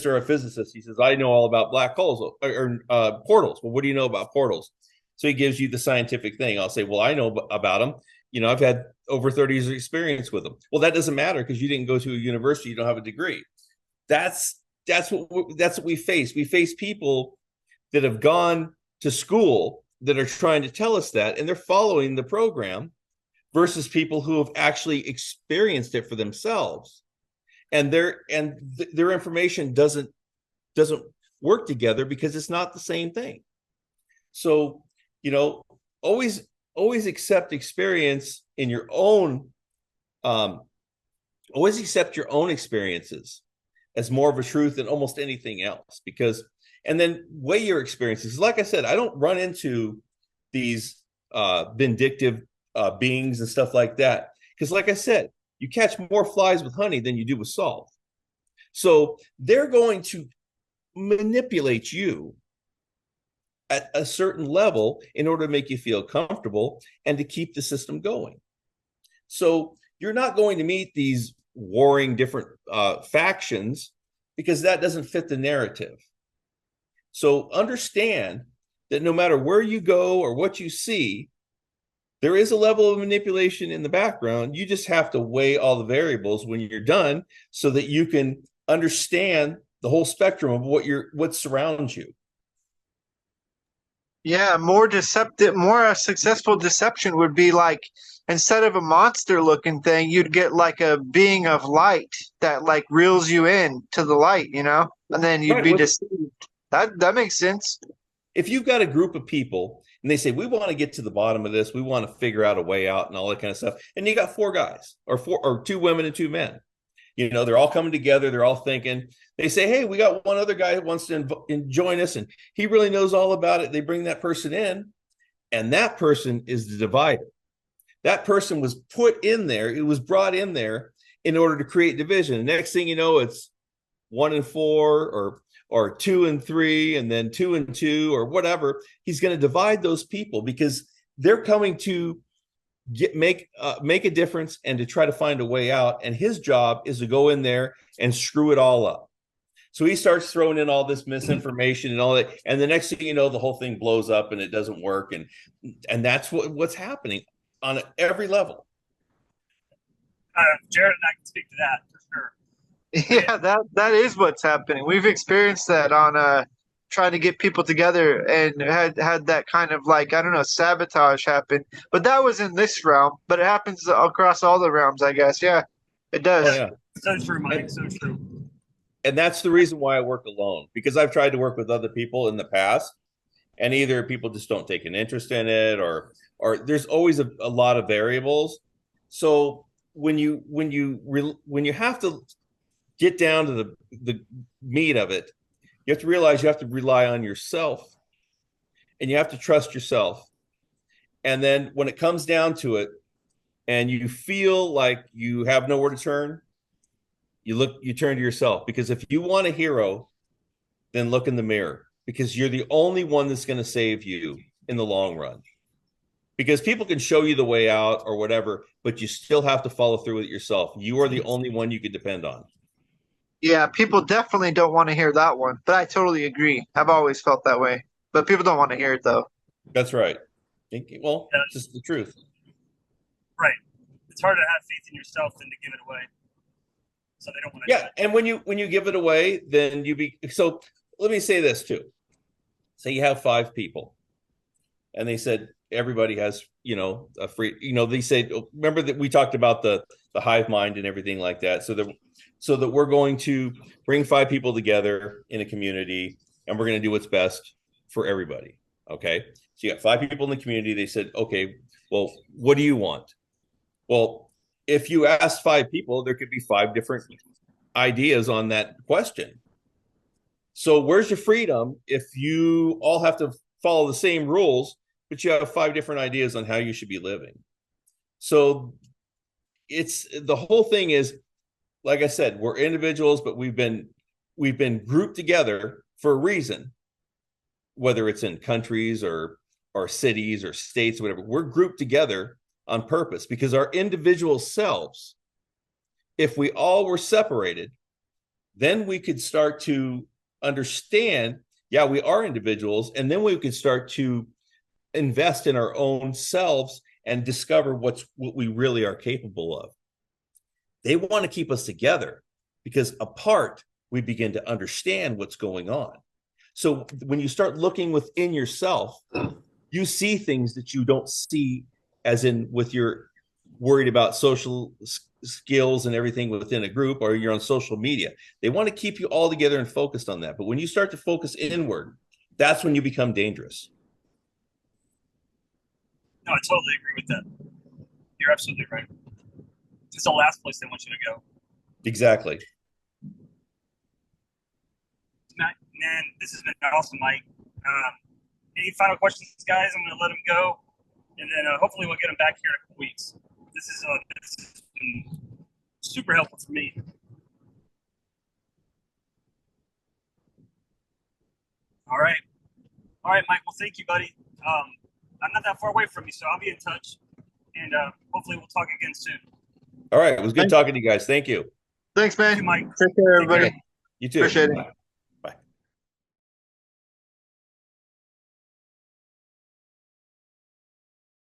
or a physicist. He says, I know all about black holes or portals. Well, what do you know about portals? So he gives you the scientific thing. I'll say, well, I know about them. I've had over 30 years of experience with them. Well, that doesn't matter, because you didn't go to a university. You don't have a degree. That's what we face. We face people that have gone to school that are trying to tell us that, and they're following the program, versus people who have actually experienced it for themselves. And their information doesn't work together, because it's not the same thing. So, always accept experience in your own, always accept your own experiences as more of a truth than almost anything else, and then weigh your experiences. Like I said, I don't run into these vindictive beings and stuff like that, because like I said, you catch more flies with honey than you do with salt. So they're going to manipulate you at a certain level in order to make you feel comfortable and to keep the system going. So you're not going to meet these warring different factions because that doesn't fit the narrative. So understand that no matter where you go or what you see, there is a level of manipulation in the background. You just have to weigh all the variables when you're done so that you can understand the whole spectrum of what surrounds you. Yeah, more deceptive, more successful deception would be like instead of a monster looking thing, you'd get like a being of light that like reels you in to the light, you know, and then you'd Right. be Well, deceived. That makes sense. if you've got a group of people and they say, we want to get to the bottom of this, we want to figure out a way out and all that kind of stuff, and you got four guys or two women and two men, you know, they're all coming together, they're all thinking, they say, hey, we got one other guy who wants to join us and he really knows all about it. They bring that person in, and that person is the divider. That person was put in there, it was brought in there in order to create division. The next thing you know, it's 1 and 4 or 2 and 3 and then 2 and 2 or whatever. He's going to divide those people because they're coming to make a difference and to try to find a way out, and his job is to go in there and screw it all up. So he starts throwing in all this misinformation and all that, and the next thing you know, the whole thing blows up and it doesn't work, and that's what's happening on every level. Jared and I can speak to that for sure. Yeah, that is what's happening. We've experienced that on trying to get people together and had that kind of like, I don't know, sabotage happen. But that was in this realm, but it happens across all the realms, I guess. Yeah, it does. Oh, yeah. So true, Mike. So true. And that's the reason why I work alone, because I've tried to work with other people in the past, and either people just don't take an interest in it, or there's always a lot of variables. So when you have to get down to the meat of it, you have to realize you have to rely on yourself, and you have to trust yourself. And then when it comes down to it, and you feel like you have nowhere to turn, you turn to yourself, because if you want a hero, then look in the mirror, because you're the only one that's going to save you in the long run. Because people can show you the way out or whatever, but you still have to follow through with it yourself. You are the only one you can depend on. Yeah, people definitely don't want to hear that one, but I totally agree. I've always felt that way, but people don't want to hear it though. That's right. Well, it's just the truth. Right. It's harder to have faith in yourself than to give it away. So they don't want to. Yeah, and when you give it away, then so let me say this too. Say you have 5 people, and they said everybody has, a free, they say, remember that we talked about the hive mind and everything like that. So that we're going to bring 5 people together in a community, and we're going to do what's best for everybody. Okay. So you got 5 people in the community. They said, okay, well, what do you want? Well, if you ask 5 people, there could be 5 different ideas on that question. So where's your freedom if you all have to follow the same rules, but you have 5 different ideas on how you should be living? So it's the whole thing is, like I said, we're individuals, but we've been grouped together for a reason, whether it's in countries or cities or states, or whatever. We're grouped together on purpose, because our individual selves, if we all were separated, then we could start to understand, yeah, we are individuals, and then we could start to invest in our own selves and discover what we really are capable of. They want to keep us together, because apart, we begin to understand what's going on. So when you start looking within yourself, you see things that you don't see, as in with your worried about social skills and everything within a group, or you're on social media. They want to keep you all together and focused on that. But when you start to focus inward, that's when you become dangerous. No, I totally agree with that. You're absolutely right. It's the last place they want you to go. Exactly. Man, this has been awesome, Mike. Any final questions, guys? I'm going to let them go, and then hopefully we'll get them back here in a couple weeks. This has been super helpful for me. All right. All right, Mike. Well, thank you, buddy. I'm not that far away from you, so I'll be in touch. And hopefully we'll talk again soon. All right. It was good talking to you guys. Thank you. Thanks, Thank man. you, Mike. Take care, Take care. everybody. You too. Appreciate it. Bye.